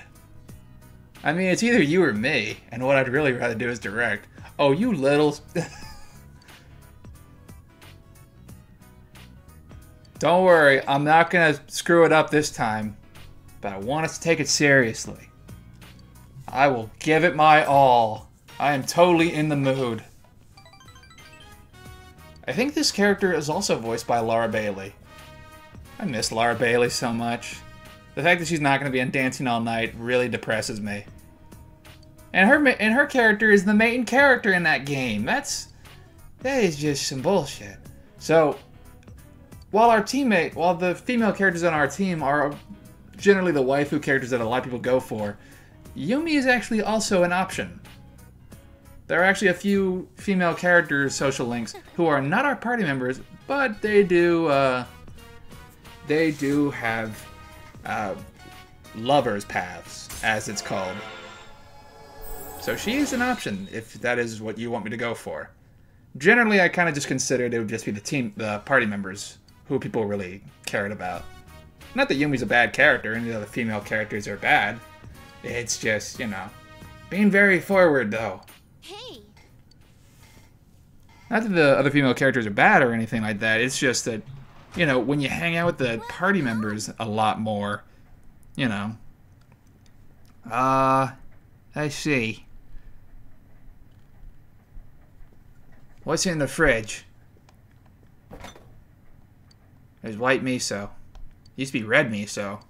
I mean, it's either you or me, and what I'd really rather do is direct. Oh, you little... Don't worry, I'm not gonna screw it up this time, but I want us to take it seriously. I will give it my all. I am totally in the mood. I think this character is also voiced by Laura Bailey. I miss Laura Bailey so much. The fact that she's not going to be on Dancing All Night really depresses me. And her character is the main character in that game. That is just some bullshit. So, while the female characters on our team are generally the waifu characters that a lot of people go for, Yumi is actually also an option. There are actually a few female characters, social links, who are not our party members, but they do have lovers paths, as it's called. So she is an option if that is what you want me to go for. Generally, I kind of just considered it would just be the party members who people really cared about. Not that Yumi's a bad character, any of the other female characters are bad. It's just, you know, being very forward, though. Hey. Not that the other female characters are bad or anything like that. It's just that, you know, when you hang out with the party members a lot more, you know. Let's see. What's in the fridge? There's white miso. Used to be red miso.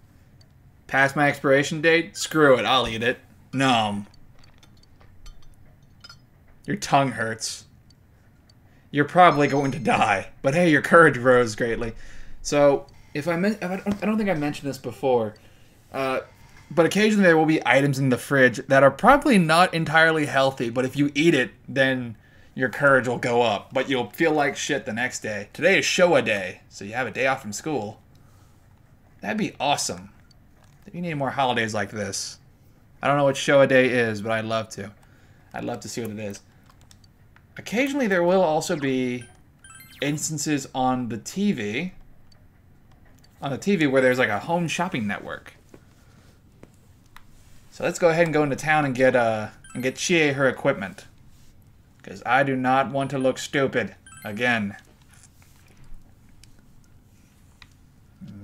Past my expiration date? Screw it, I'll eat it. Nom. Your tongue hurts. You're probably going to die, but hey, your courage grows greatly. So, I don't think I mentioned this before, but occasionally there will be items in the fridge that are probably not entirely healthy, but if you eat it, then your courage will go up, but you'll feel like shit the next day. Today is Showa Day, so you have a day off from school. That'd be awesome. You need more holidays like this. I don't know what Showa Day is, but I'd love to. I'd love to see what it is. Occasionally there will also be instances on the TV. Where there's like a home shopping network. So let's go ahead and go into town and get Chie her equipment. Because I do not want to look stupid again.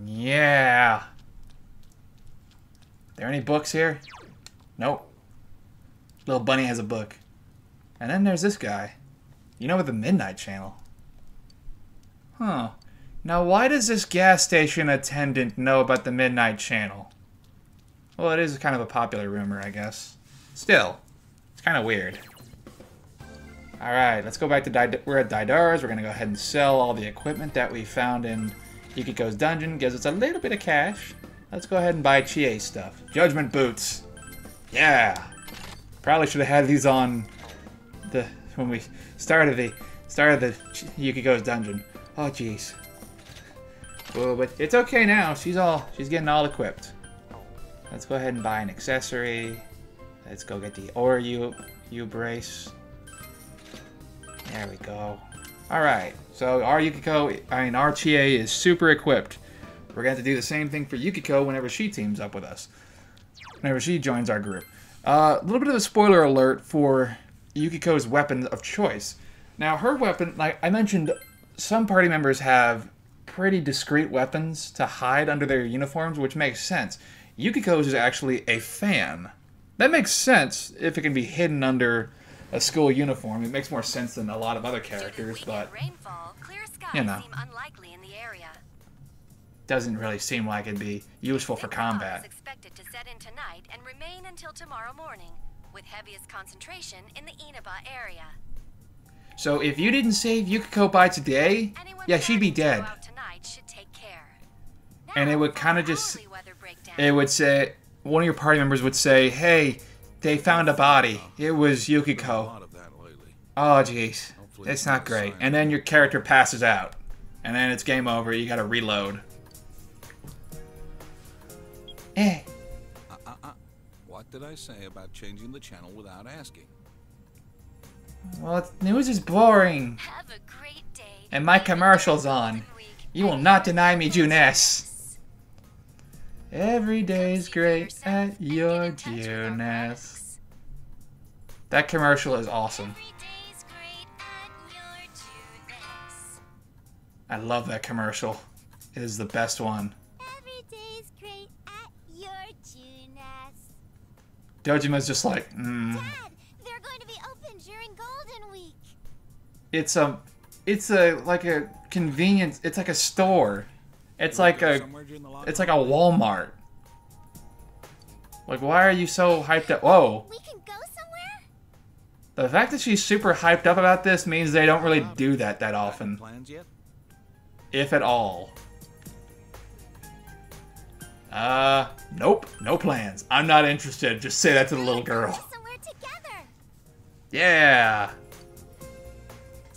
Yeah. There any books here? Nope. Little bunny has a book. And then there's this guy. You know, with the Midnight Channel. Huh. Now, why does this gas station attendant know about the Midnight Channel? Well, it is kind of a popular rumor, I guess. Still, it's kind of weird. Alright, let's go back to we're at Daidar's. We're going to go ahead and sell all the equipment that we found in Yukiko's dungeon. Gives us a little bit of cash. Let's go ahead and buy Chie's stuff. Judgment boots. Yeah. Probably should have had these on when we started the Yukiko's dungeon. Oh jeez. Oh, but it's okay now. She's getting all equipped. Let's go ahead and buy an accessory. Let's go get the Oryu brace. There we go. Alright, so our Chie is super equipped. We're going to do the same thing for Yukiko whenever she teams up with us. Whenever she joins our group. A little bit of a spoiler alert for Yukiko's weapon of choice. Now, her weapon, like I mentioned, some party members have pretty discreet weapons to hide under their uniforms, which makes sense. Yukiko's is actually a fan. That makes sense if it can be hidden under a school uniform. It makes more sense than a lot of other characters, but rainfall, clear skies you know, seem unlikely in the area. doesn't really seem like it'd be useful for combat. Is expected to set in tonight and remain until tomorrow morning, with heaviest concentration in the Inaba area. So if you didn't save Yukiko by today, yeah, she'd be dead. Should take care. And it would kind of just, it would say, one of your party members would say, hey, they found a body. It was Yukiko. Oh, jeez. It's not great. And then your character passes out. And then it's game over. You gotta reload. Eh. What did I say about changing the channel without asking? Well, news is boring. Have a great day. And my commercial's on. You will not deny me, Juness. Every day's great at your Juness. That commercial is awesome. I love that commercial. is the best one. Every day's great at your Junes. Dojima's just like, Dad, they're going to be open during Golden Week. It's like a convenience. It's like a store. It's like a Walmart. Like, why are you so hyped up? Whoa. We can go somewhere? The fact that she's super hyped up about this means they don't really do that often. Plans yet? If at all. Nope. No plans. I'm not interested. Just say that to the little girl. Somewhere together. Yeah.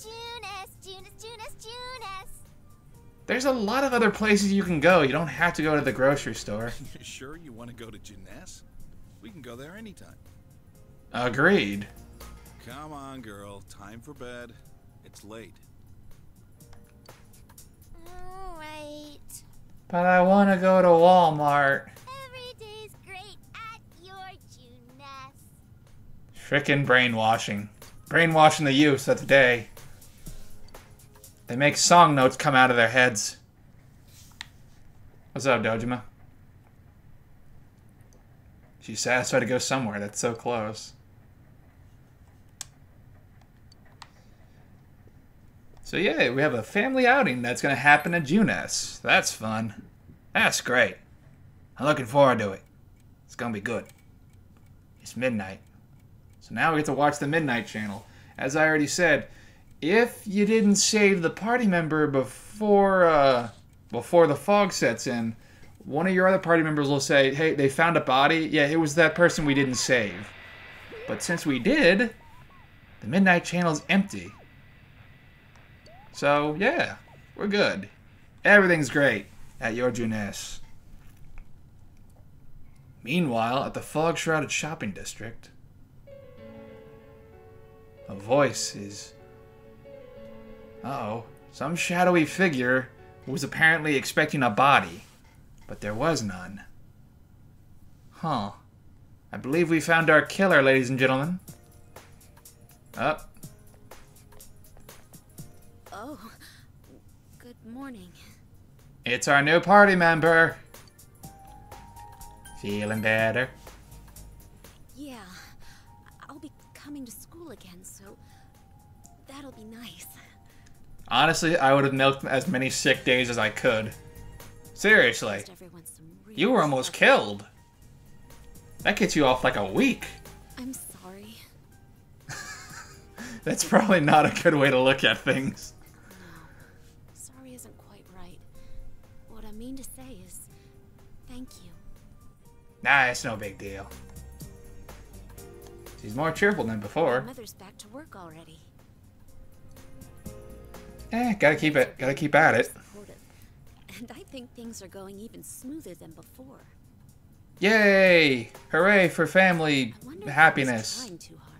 Junes. There's a lot of other places you can go. You don't have to go to the grocery store. You sure you want to go to Jeunesse? We can go there anytime. Agreed. Come on, girl. Time for bed. It's late. All right. But I want to go to Walmart. Every day's great at your Junes. Frickin' brainwashing. Brainwashing the youth of today. They make song notes come out of their heads. What's up, Dojima? She's satisfied to go somewhere that's so close. So yeah, we have a family outing that's going to happen at Junes. That's fun. That's great. I'm looking forward to it. It's going to be good. It's midnight. So now we get to watch the Midnight Channel. As I already said, if you didn't save the party member before the fog sets in, one of your other party members will say, hey, they found a body. Yeah, it was that person we didn't save. But since we did, the Midnight Channel's empty. So, yeah, we're good. Everything's great at your Junes. Meanwhile, at the fog-shrouded shopping district, a voice is... Uh-oh. Some shadowy figure was apparently expecting a body, but there was none. Huh. I believe we found our killer, ladies and gentlemen. Up. Oh, good morning. It's our new party member. Feeling better? Yeah, I'll be coming to school again, so that'll be nice. Honestly, I would have milked as many sick days as I could. Seriously. Just everyone's some real You were almost stuff. killed. That gets you off like a week. I'm sorry. That's probably not a good way to look at things. No, sorry isn't quite right. What I mean to say is, thank you. Nah, it's no big deal. She's more cheerful than before. Mother's back to work already. Gotta keep at it. Supportive. And I think things are going even smoother than before. Yay! Hooray for family I wonder if I was happiness. trying too hard.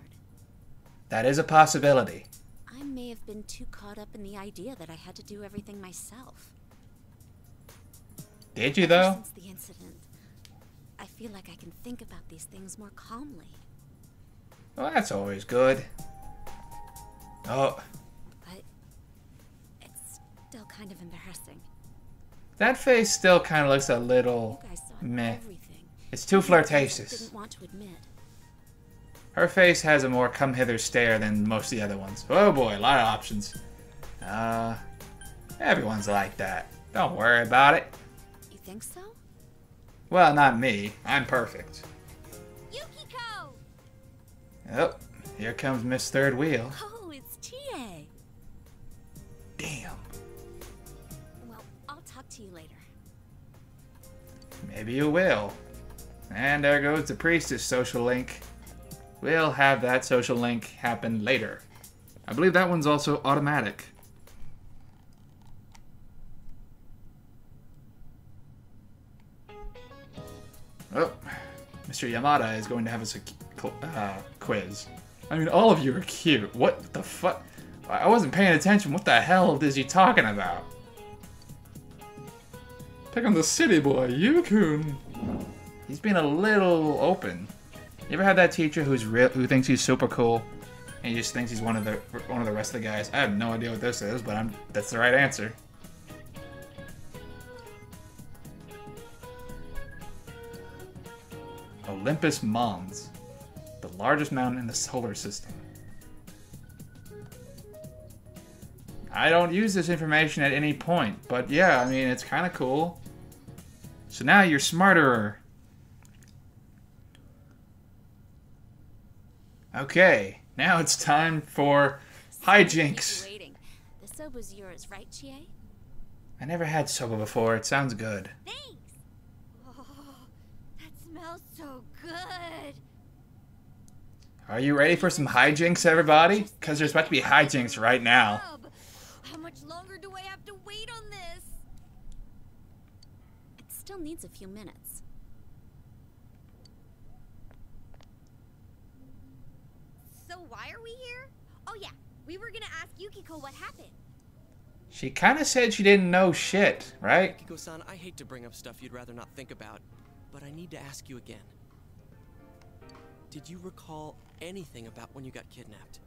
That is a possibility. I may have been too caught up in the idea that I had to do everything myself. Did you Ever though? Since the incident, I feel like I can think about these things more calmly. Well, that's always good. Oh, But it's still kind of embarrassing. that face still kind of looks a little You guys saw meh. everything. It's too I flirtatious. didn't want to admit. Her face has a more come hither stare than most of the other ones. Oh boy, a lot of options. Everyone's like that. Don't worry about it. You think so? Well, not me. I'm perfect. Yukiko! Oh, here comes Miss Third Wheel. Oh, it's Chie. Damn. Well, I'll talk to you later. Maybe you will. And there goes the priestess social link. We'll have that social link happen later. I believe that one's also automatic. Oh, Mr. Yamada is going to have us a quiz. I mean, all of you are cute. What the fuck? I wasn't paying attention. What the hell is he talking about? Pick on the city boy, Yukun. He's being a little open. You ever had that teacher who thinks he's super cool, and he just thinks he's one of the rest of the guys? I have no idea what this is, but that's the right answer. Olympus Mons, the largest mountain in the solar system. I don't use this information at any point, but yeah, I mean, it's kind of cool. So now you're smarter. Okay, now it's time for hijinks. The soba's yours, right, Chie? I never had soba before. It sounds good. Thanks. Oh, that smells so good. Are you ready for some hijinks, everybody? Because there's about to be hijinks right now. How much longer do I have to wait on this? It still needs a few minutes. So why are we here? Oh yeah, we were gonna ask Yukiko what happened. She kind of said she didn't know shit, right? Yukiko-san, I hate to bring up stuff you'd rather not think about, but I need to ask you again. Did you recall anything about when you got kidnapped?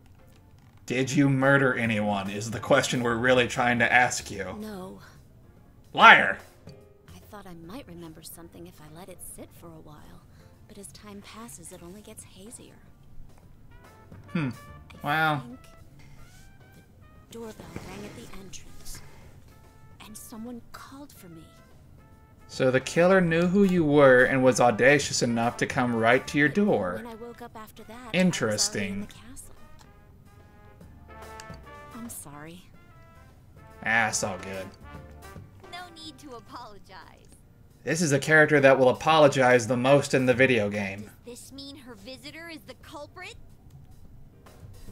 Did you murder anyone is the question we're really trying to ask you. No. Liar! I thought I might remember something if I let it sit for a while, but as time passes, it only gets hazier. Wow. I think the doorbell rang at the entrance, and someone called for me. So the killer knew who you were and was audacious enough to come right to your door. When I woke up after that, Interesting. I was already in the castle. I'm sorry. Ah, it's all good. No need to apologize. This is a character that will apologize the most in the video game. Does this mean her visitor is the culprit?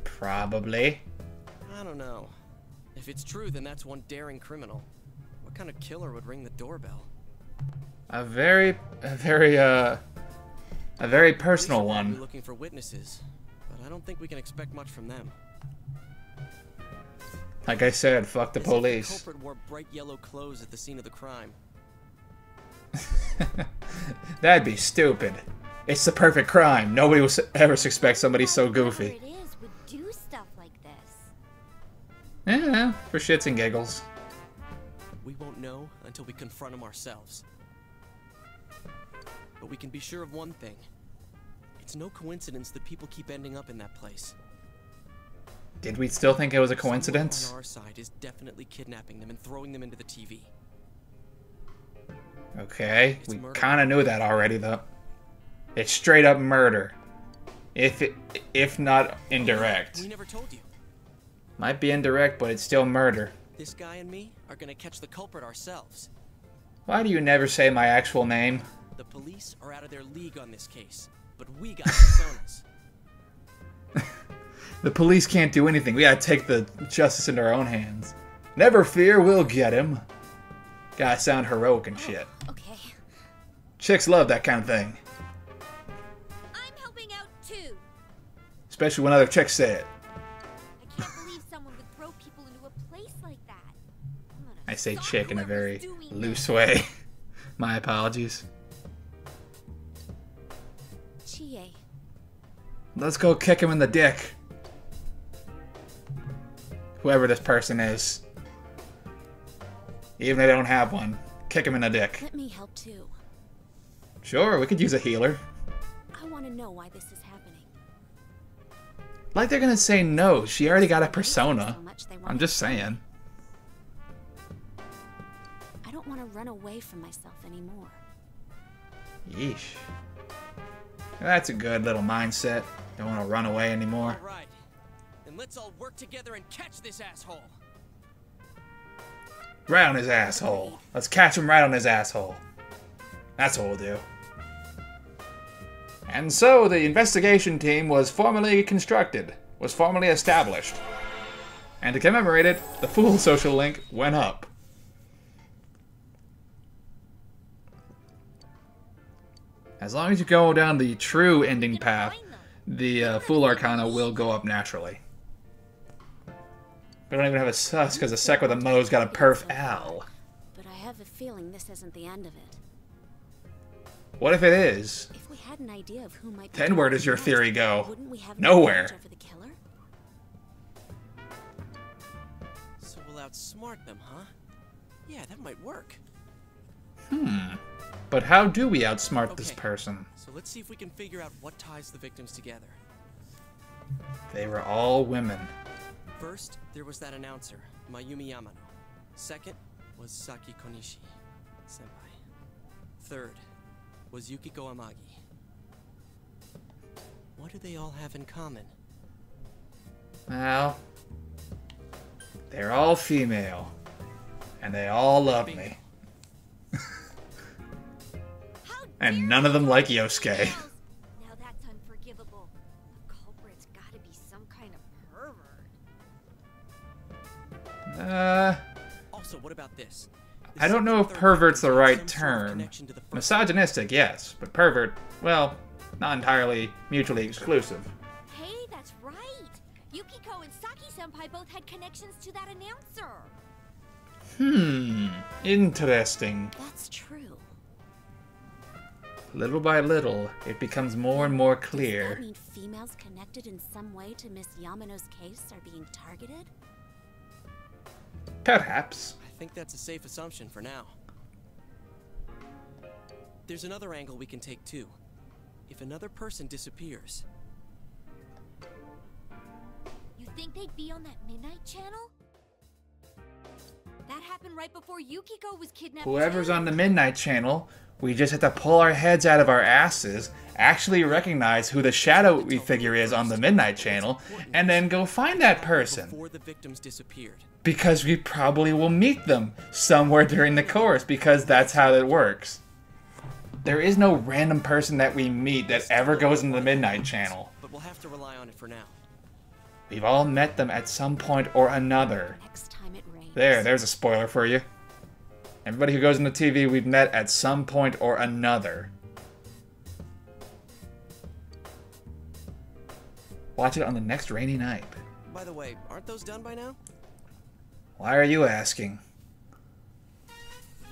Probably. I don't know. If it's true, then that's one daring criminal. What kind of killer would ring the doorbell? A very personal We're one. looking for witnesses, but I don't think we can expect much from them. Like I said, fuck the As if the police. culprit wore bright yellow clothes at the scene of the crime. That'd be stupid. It's the perfect crime. Nobody will ever suspect somebody so goofy. Whoever it is would do stuff like this. Yeah, for shits and giggles. We won't know until we confront them ourselves. But we can be sure of one thing. It's no coincidence that people keep ending up in that place. Did we still think it was a coincidence? Someone on our side is definitely kidnapping them and throwing them into the TV. Okay, It's we murder. kind of knew that already, though. It's straight up murder. If not indirect. We never told you. Might be indirect, but it's still murder. This guy and me are gonna catch the culprit ourselves. Why do you never say my actual name? The police are out of their league on this case, but we got personas. The police can't do anything. We gotta take the justice into our own hands. Never fear, we'll get him. Gotta sound heroic and shit. Okay. Chicks love that kind of thing. I'm helping out too. Especially when other chicks say it. I can't believe someone would throw people into a place like that. I'm gonna I say stop chick in a whoever's very doing loose this. way. My apologies. Chie. Let's go kick him in the dick. Whoever this person is. Even if they don't have one. Kick him in the dick. Let me help too. Sure, we could use a healer. I want to know why this is happening. Like they're gonna say no. She already got a persona. So much they I'm want just to kill me. saying. I don't want to run away from myself anymore. Yeesh. That's a good little mindset. Don't want to run away anymore. Alright, then let's all work together and catch this asshole. Right on his asshole. Let's catch him right on his asshole. That's what we'll do. And so the investigation team was formally constructed, was formally established. And to commemorate it, the Fool social link went up. As long as you go down the true ending path, the Fool Arcana will go up naturally. We don't even have a sus because a sec with a Mo's got a perf L. But I have a feeling this isn't the end of it. What if it is? If we had an idea of who might be Then where does your theory go? wouldn't we have Nowhere. advantage over the killer? So we'll outsmart them, huh? Yeah, that might work. But how do we outsmart this Okay. person? So let's see if we can figure out what ties the victims together. They were all women. First, there was that announcer, Mayumi Yamano. Second was Saki Konishi, senpai. Third was Yukiko Amagi. What do they all have in common? Well, they're all female. And they all love me. And none of them like Yosuke. Now that's unforgivable. The culprit's gotta be some kind of pervert. Also, what about this? I don't know if pervert's the right term. Misogynistic, yes. But pervert, well, not entirely mutually exclusive. Hey, that's right. Yukiko and Saki-senpai both had connections to that announcer. Interesting. That's true. Little by little, it becomes more and more Does that clear. mean females connected in some way to Miss Yamano's case are being targeted? Perhaps. I think that's a safe assumption for now. There's another angle we can take too. If another person disappears, You think they'd be on that midnight channel? That happened right before Yukiko was kidnapped. Whoever's too. on the Midnight Channel, we just have to pull our heads out of our asses, actually recognize who the shadowy figure is on the Midnight Channel, and then go find that person. before the victims disappeared. Because we probably will meet them somewhere during the course, because that's how it works. There is no random person that we meet that ever goes into the Midnight Channel. But we'll have to rely on it for now. We've all met them at some point or another. Next time it rains. There's a spoiler for you. Everybody who goes into TV, we've met at some point or another. Watch it on the next rainy night. By the way, aren't those done by now? Why are you asking?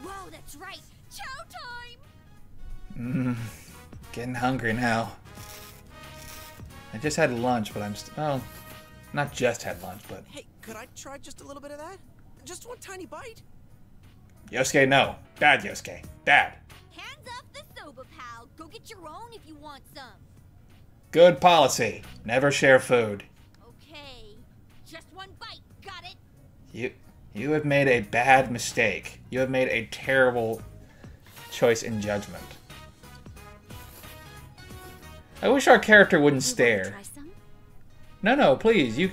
Whoa, that's right. Chow time. Getting hungry now. I just had lunch, but I'm well, not just had lunch, but Hey, could I try just a little bit of that? Just one tiny bite? Yosuke, no. Bad Yosuke. Bad. Hands off the soba, pal. Go get your own if you want some. Good policy. Never share food. Okay. Just one bite. Got it? You have made a bad mistake. You have made a terrible choice in judgment. I wish our character wouldn't You wanna stare. try some? No, please. You.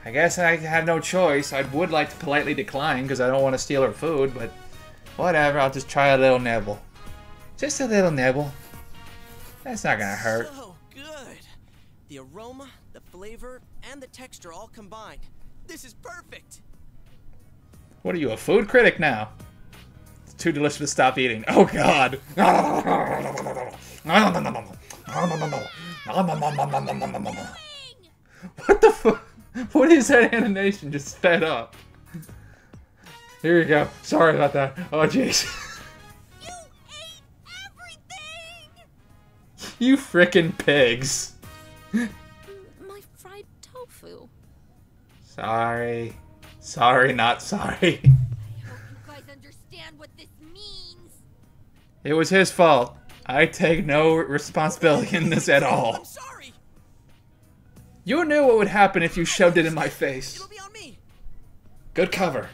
I guess I have no choice. I would like to politely decline because I don't want to steal her food, but whatever. I'll just try a little nibble. Just a little nibble. That's not gonna hurt. So good. The aroma, the flavor, and the texture all combined. This is perfect. What are you, a food critic now? It's too delicious to stop eating. Oh God. What the fuck? What is that animation just sped up? Here you go. Sorry about that. Oh jeez. You ate everything! You frickin' pigs. My fried tofu. Sorry. Sorry, not sorry. I hope you guys understand what this means. It was his fault. I take no responsibility in this at all. I'm sorry. You knew what would happen if you shoved it in my face. It'll be on me. Good cover.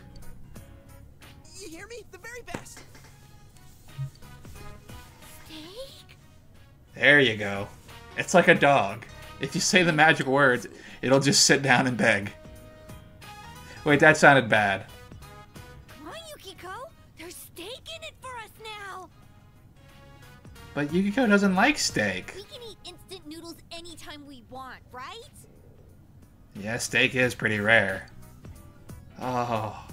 You hear me? The very best. Steak? There you go. It's like a dog. If you say the magic words, it'll just sit down and beg. Wait, that sounded bad. Come on, Yukiko. There's steak in it for us now. But Yukiko doesn't like steak. We can eat instant noodles anytime we want, right? Yeah, steak is pretty rare. Oh.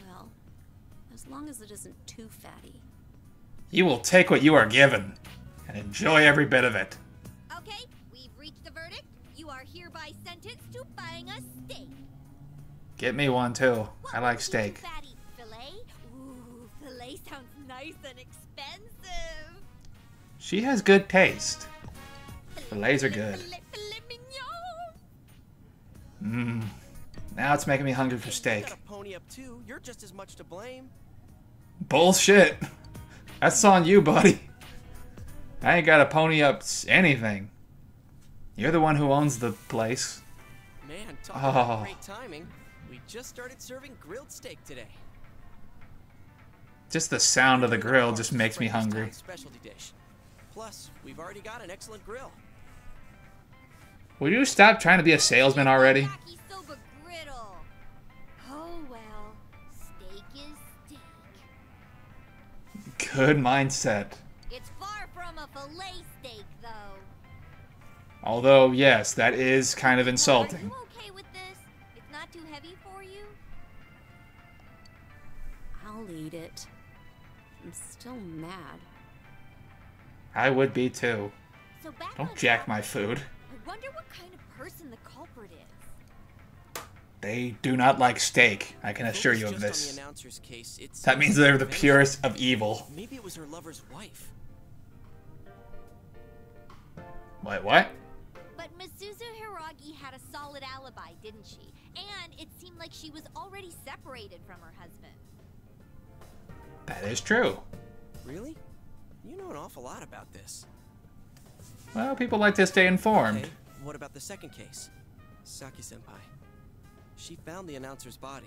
Well, as long as it isn't too fatty. You will take what you are given and enjoy every bit of it. Okay, we've reached the verdict. You are hereby sentenced to buying us steak. Get me one too. What I would like keep steak. you fatty? Filet? Ooh, filet sounds nice and expensive. She has good taste. Fillets are good. Filet mignon. Now it's making me hungry for You steak. gotta pony up too. You're just as much to blame. Bullshit. That's on you, buddy. I ain't got to pony up anything. You're the one who owns the place. Man, talk about great timing. We just started serving grilled steak today. Just the sound of the grill just makes me hungry. Specialty dish. Plus, we've already got an excellent grill. Will you stop trying to be a salesman already? Oh well, steak is steak. Good mindset. It's far from a fillet steak, though. Although, yes, that is kind of insulting. Are you okay with this? It's not too heavy for you? I'll eat it. I'm still mad. I would be too. So back Don't on jack topic, my food. I wonder what kind of person the culprit is. They do not like steak, I can assure you of Just on this. the announcer's case, it That seems means they're the very- purest of evil. Maybe it was her lover's wife. Wait, what? But Misuzu Hiragi had a solid alibi, didn't she? And it seemed like she was already separated from her husband. That is true. Really? You know an awful lot about this. Well, people like to stay informed. Okay, what about the second case? Saki-senpai. She found the announcer's body.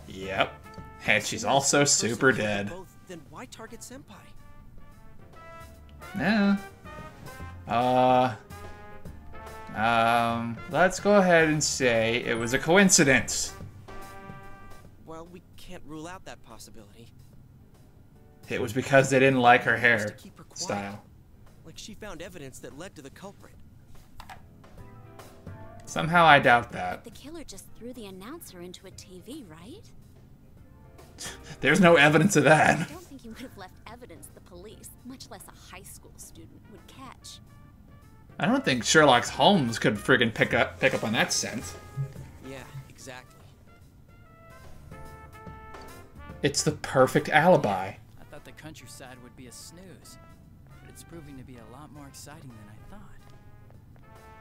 Yep. And she's also super dead. Then why target senpai? Yeah. Let's go ahead and say it was a coincidence. Well, we can't rule out that possibility. It was because they didn't like her hair Just to keep her quiet. style. Like she found evidence that led to the culprit. Somehow I doubt that. The killer just threw the announcer into a TV, right? There's no evidence of I that. don't think he would have left evidence the police, much less a high school student, would catch. I don't think Sherlock Holmes could friggin' pick up on that scent. Yeah, exactly. It's the perfect alibi. I thought the countryside would be a snooze, but it's proving to be a lot more exciting than I thought.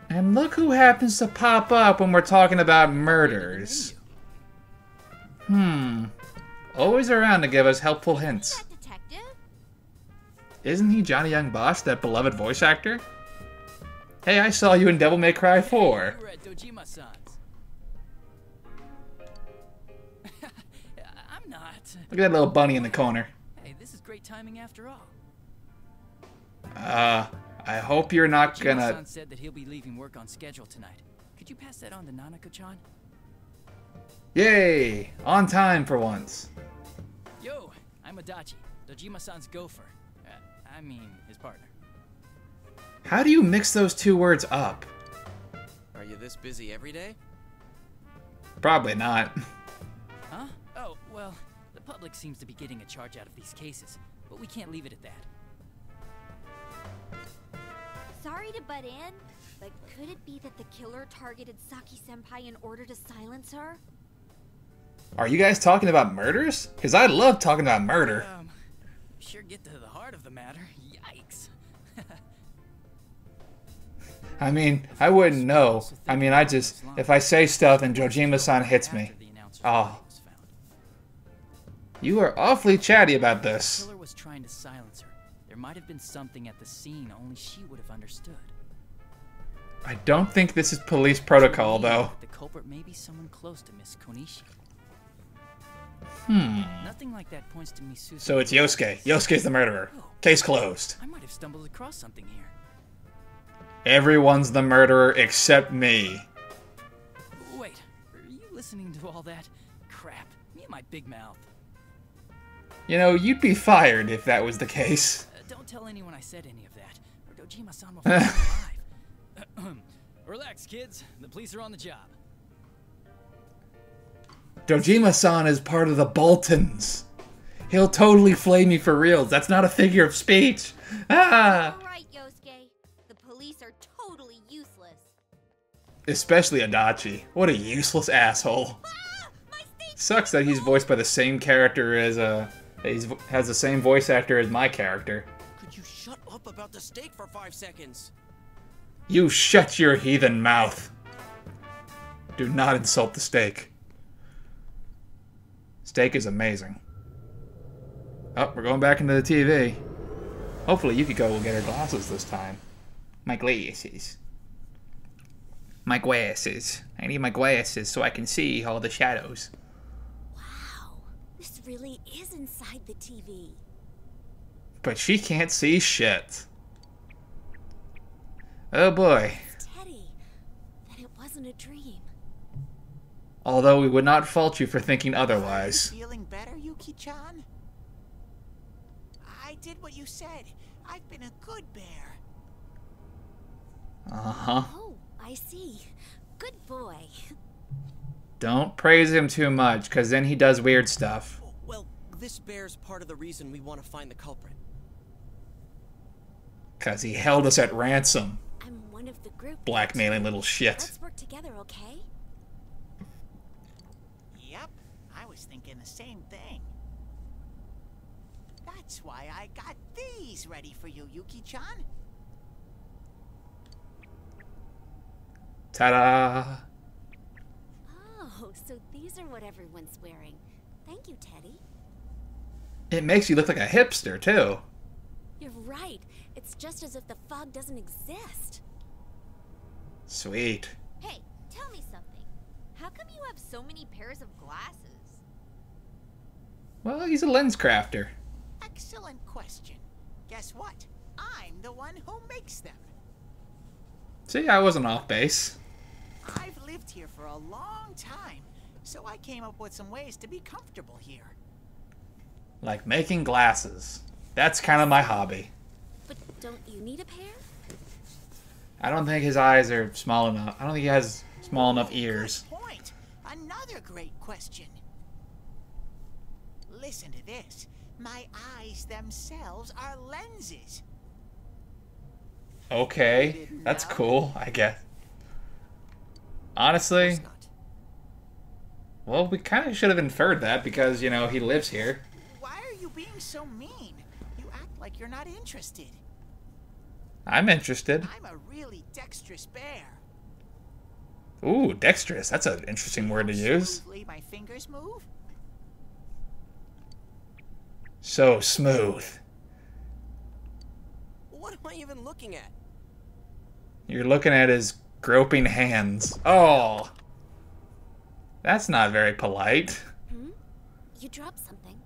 And look who happens to pop up when we're talking about murders. Always around to give us helpful hints. That detective? Isn't he Johnny Young Bosch, that beloved voice actor? Hey, I saw you in Devil May Cry 4. You were at Dojima-san's. I'm not. Look at that little bunny in the corner. Hey, this is great timing after all. I hope you're not gonna... Dojima-san said that he'll be leaving work on schedule tonight. Could you pass that on to Nanako-chan? Yay! On time for once. Yo, I'm Adachi, Dojima-san's gopher. I mean, his partner. How do you mix those two words up? Are you this busy every day? Probably not. Huh? Oh, well, the public seems to be getting a charge out of these cases, but we can't leave it at that. Sorry to butt in, but could it be that the killer targeted Saki-senpai in order to silence her? Are you guys talking about murders? Because I love talking about murder. Sure get to the heart of the matter. Yikes. I mean, I wouldn't know. I mean, if I say stuff and Jojima-san hits me. Oh. You are awfully chatty about The this. killer was trying to silence her. There might have been something at the scene only she would have understood. I don't think this is police protocol, though. The culprit may be someone close to Miss Konishi. Nothing like that points to Misuzu. So it's Yosuke. Yosuke's the murderer. Case closed. I might have stumbled across something here. Everyone's the murderer except me. Wait, are you listening to all that? Crap, me and my big mouth. You know, you'd be fired if that was the case. Don't tell anyone I said any of that, or Dojima-san will find me alive. Relax, kids. The police are on the job. Dojima-san is part of the Boltons. He'll totally flay me for reals. That's not a figure of speech. Ah! Alright, Yosuke. The police are totally useless. Especially Adachi. What a useless asshole. Sucks that he's voiced by the same character as has the same voice actor as my character. Could you shut up about the steak for 5 seconds? You shut your heathen mouth. Do not insult the steak. Steak is amazing. Oh, we're going back into the TV. Hopefully Yukiko will get her glasses this time. My glasses. My glasses. I need my glasses so I can see all the shadows. Wow, this really is inside the TV. But she can't see shit. Oh boy. It's Teddy. Then it wasn't a dream. Although we would not fault you for thinking otherwise. Are you feeling better, Yuki-chan? I did what you said. I've been a good bear. Uh-huh. Oh, I see. Good boy. Don't praise him too much, because then he does weird stuff. Well, this bear's part of the reason we want to find the culprit. Because he held us at ransom. I'm one of the group. Blackmailing little shit. Let's work together, okay? Yep, I was thinking the same thing. That's why I got these ready for you, Yuki-chan. Ta-da! Oh, so these are what everyone's wearing. Thank you, Teddy. It makes you look like a hipster, too. You're right. It's just as if the fog doesn't exist. Sweet. Hey, tell me something. How come you have so many pairs of glasses? Well, he's a lens crafter. Excellent question. Guess what? I'm the one who makes them. See, I wasn't off base. I've lived here for a long time, so I came up with some ways to be comfortable here. Like making glasses. That's kind of my hobby. But don't you need a pair? I don't think his eyes are small enough. I don't think he has small enough ears. Good point. Another great question. Listen to this. My eyes themselves are lenses. Okay, that's cool, I guess. Honestly, It's not. well, we kind of should have inferred that because, you know, he lives here. Why are you being so mean? You act like you're not interested. I'm interested. I'm a really dexterous bear. Ooh, dexterous. That's an interesting word to use. Smoothly my fingers move. So smooth. What am I even looking at? You're looking at his groping hands. Oh! That's not very polite. You dropped something.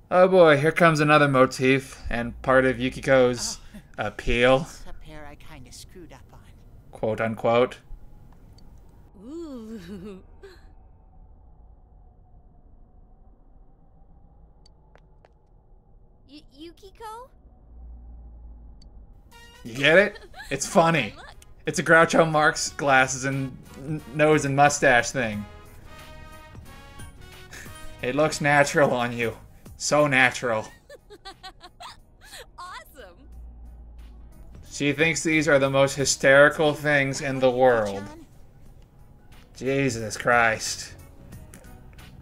Oh boy, here comes another motif and part of Yukiko's appeal, It's a pair I kind of screwed up on. quote unquote. Ooh. Yukiko? You get it? It's funny. Look. It's a Groucho Marx glasses and nose and mustache thing. It looks natural on you. So natural. Awesome. She thinks these are the most hysterical things in the world. Jesus Christ.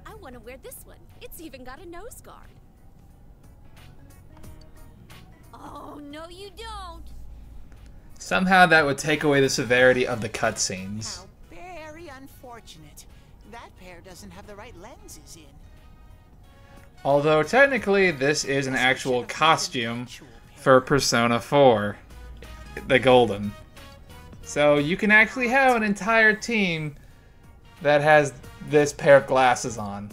I want to wear this one. It's even got a nose guard. Oh, no you don't. Somehow that would take away the severity of the cutscenes. How very unfortunate. That pair doesn't have the right lenses in. Although technically this is an actual costume for Persona 4, the Golden. So you can actually have an entire team that has this pair of glasses on.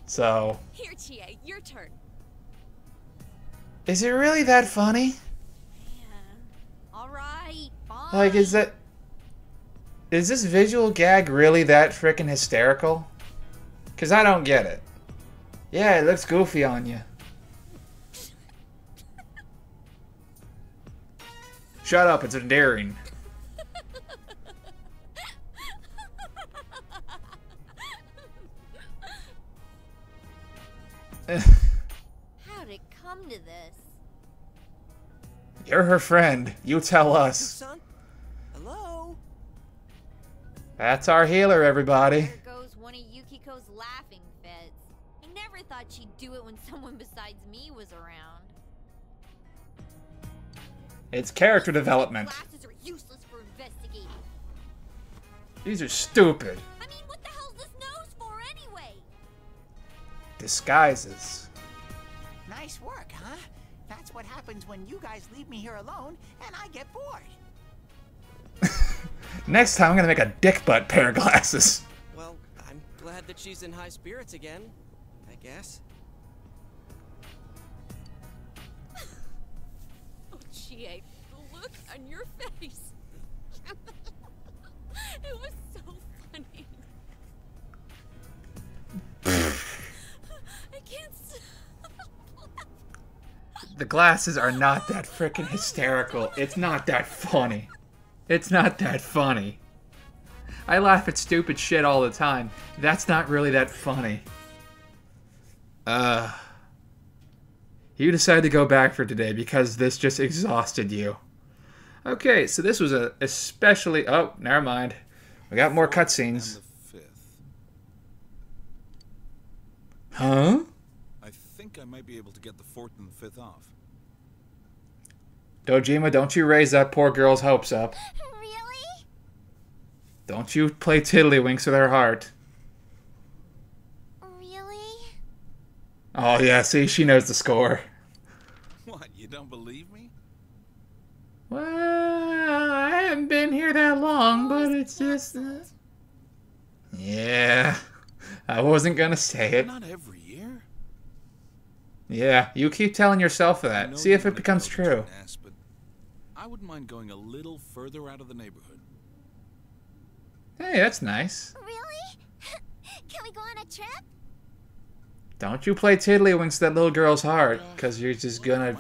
So, Here, Chie, your turn. is it really that funny? All right, fine. Like, is this visual gag really that frickin' hysterical? Cause I don't get it. Yeah, it looks goofy on you. Shut up, it's endearing. How'd it come to this? You're her friend. You tell us. Son? Hello? That's our healer, everybody. There goes one of Yukiko's laughing fits. I never thought she'd do it when someone besides me was around. It's character development. Glasses are useless for investigating. These are stupid. I mean, what the hell's this nose for anyway? Disguises. Nice work, huh? That's what happens when you guys leave me here alone and I get bored. Next time, I'm gonna make a dick butt pair of glasses. Well, I'm glad that she's in high spirits again, I guess. Oh, Chie, the look on your face. It was so funny. I can't stop. The glasses are not that freaking hysterical. It's not that funny. It's not that funny. I laugh at stupid shit all the time. That's not really that funny. You decided to go back for today because this just exhausted you. Okay, so this was a especially... Oh, never mind. We got more cutscenes. Huh? I think I might be able to get the 4th and the 5th off. Dojima, don't you raise that poor girl's hopes up. Really? Don't you play tiddlywinks with her heart. Really? Oh yeah, see, she knows the score. What, you don't believe me? Well, I haven't been here that long, but it's just... Yeah, I wasn't gonna say it. Not every year. Yeah, you keep telling yourself that. See if it becomes true. But I wouldn't mind going a little further out of the neighborhood. Hey, that's nice. Really? Can we go on a trip? Don't you play tiddlywinks to that little girl's heart, because you're just gonna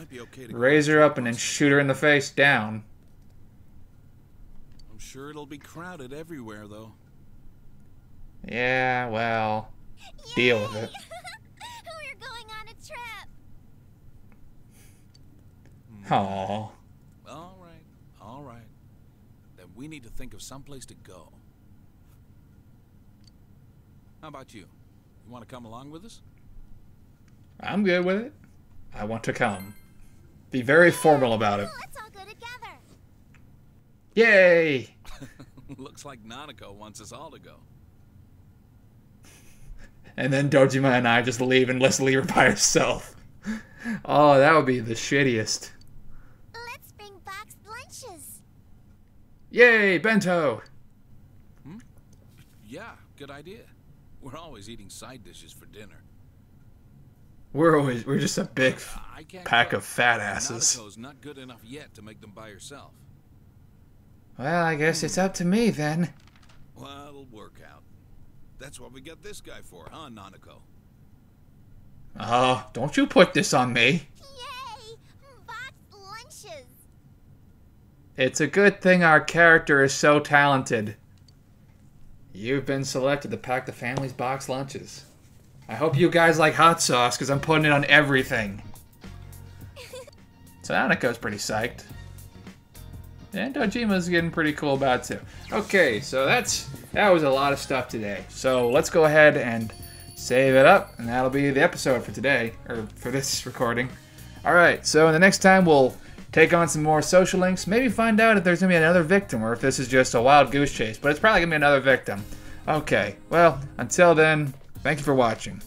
raise her up and then shoot her in the face down. I'm sure it'll be crowded everywhere, though. Yeah, well, deal with it. We're going on a trip. Aww. All right. Then we need to think of someplace to go. How about you? You want to come along with us? I'm good with it. I want to come. Be very formal about it. Let's all go together. Yay! Looks like Nanako wants us all to go. And then Dojima and I just leave and let's leave her by herself. Oh, that would be the shittiest. Let's bring boxed lunches. Yay, bento! Yeah, good idea. We're always eating side dishes for dinner. We're just a big I can't pack cook. of fat asses. Nanako's not good enough yet to make them by herself. Well, I guess it's up to me then. Well, it'll work out. That's what we got this guy for, huh, Nanako? Oh, don't you put this on me. Yay! Boxed lunches. It's a good thing our character is so talented. You've been selected to pack the family's box lunches. I hope you guys like hot sauce, because I'm putting it on everything. So Anako's pretty psyched. And Dojima's getting pretty cool about it too. Okay, so that was a lot of stuff today. So let's go ahead and save it up, and that'll be the episode for today, or for this recording. Alright, so the next time we'll take on some more social links, maybe find out if there's going to be another victim, or if this is just a wild goose chase, but it's probably going to be another victim. Okay, well, until then, thank you for watching.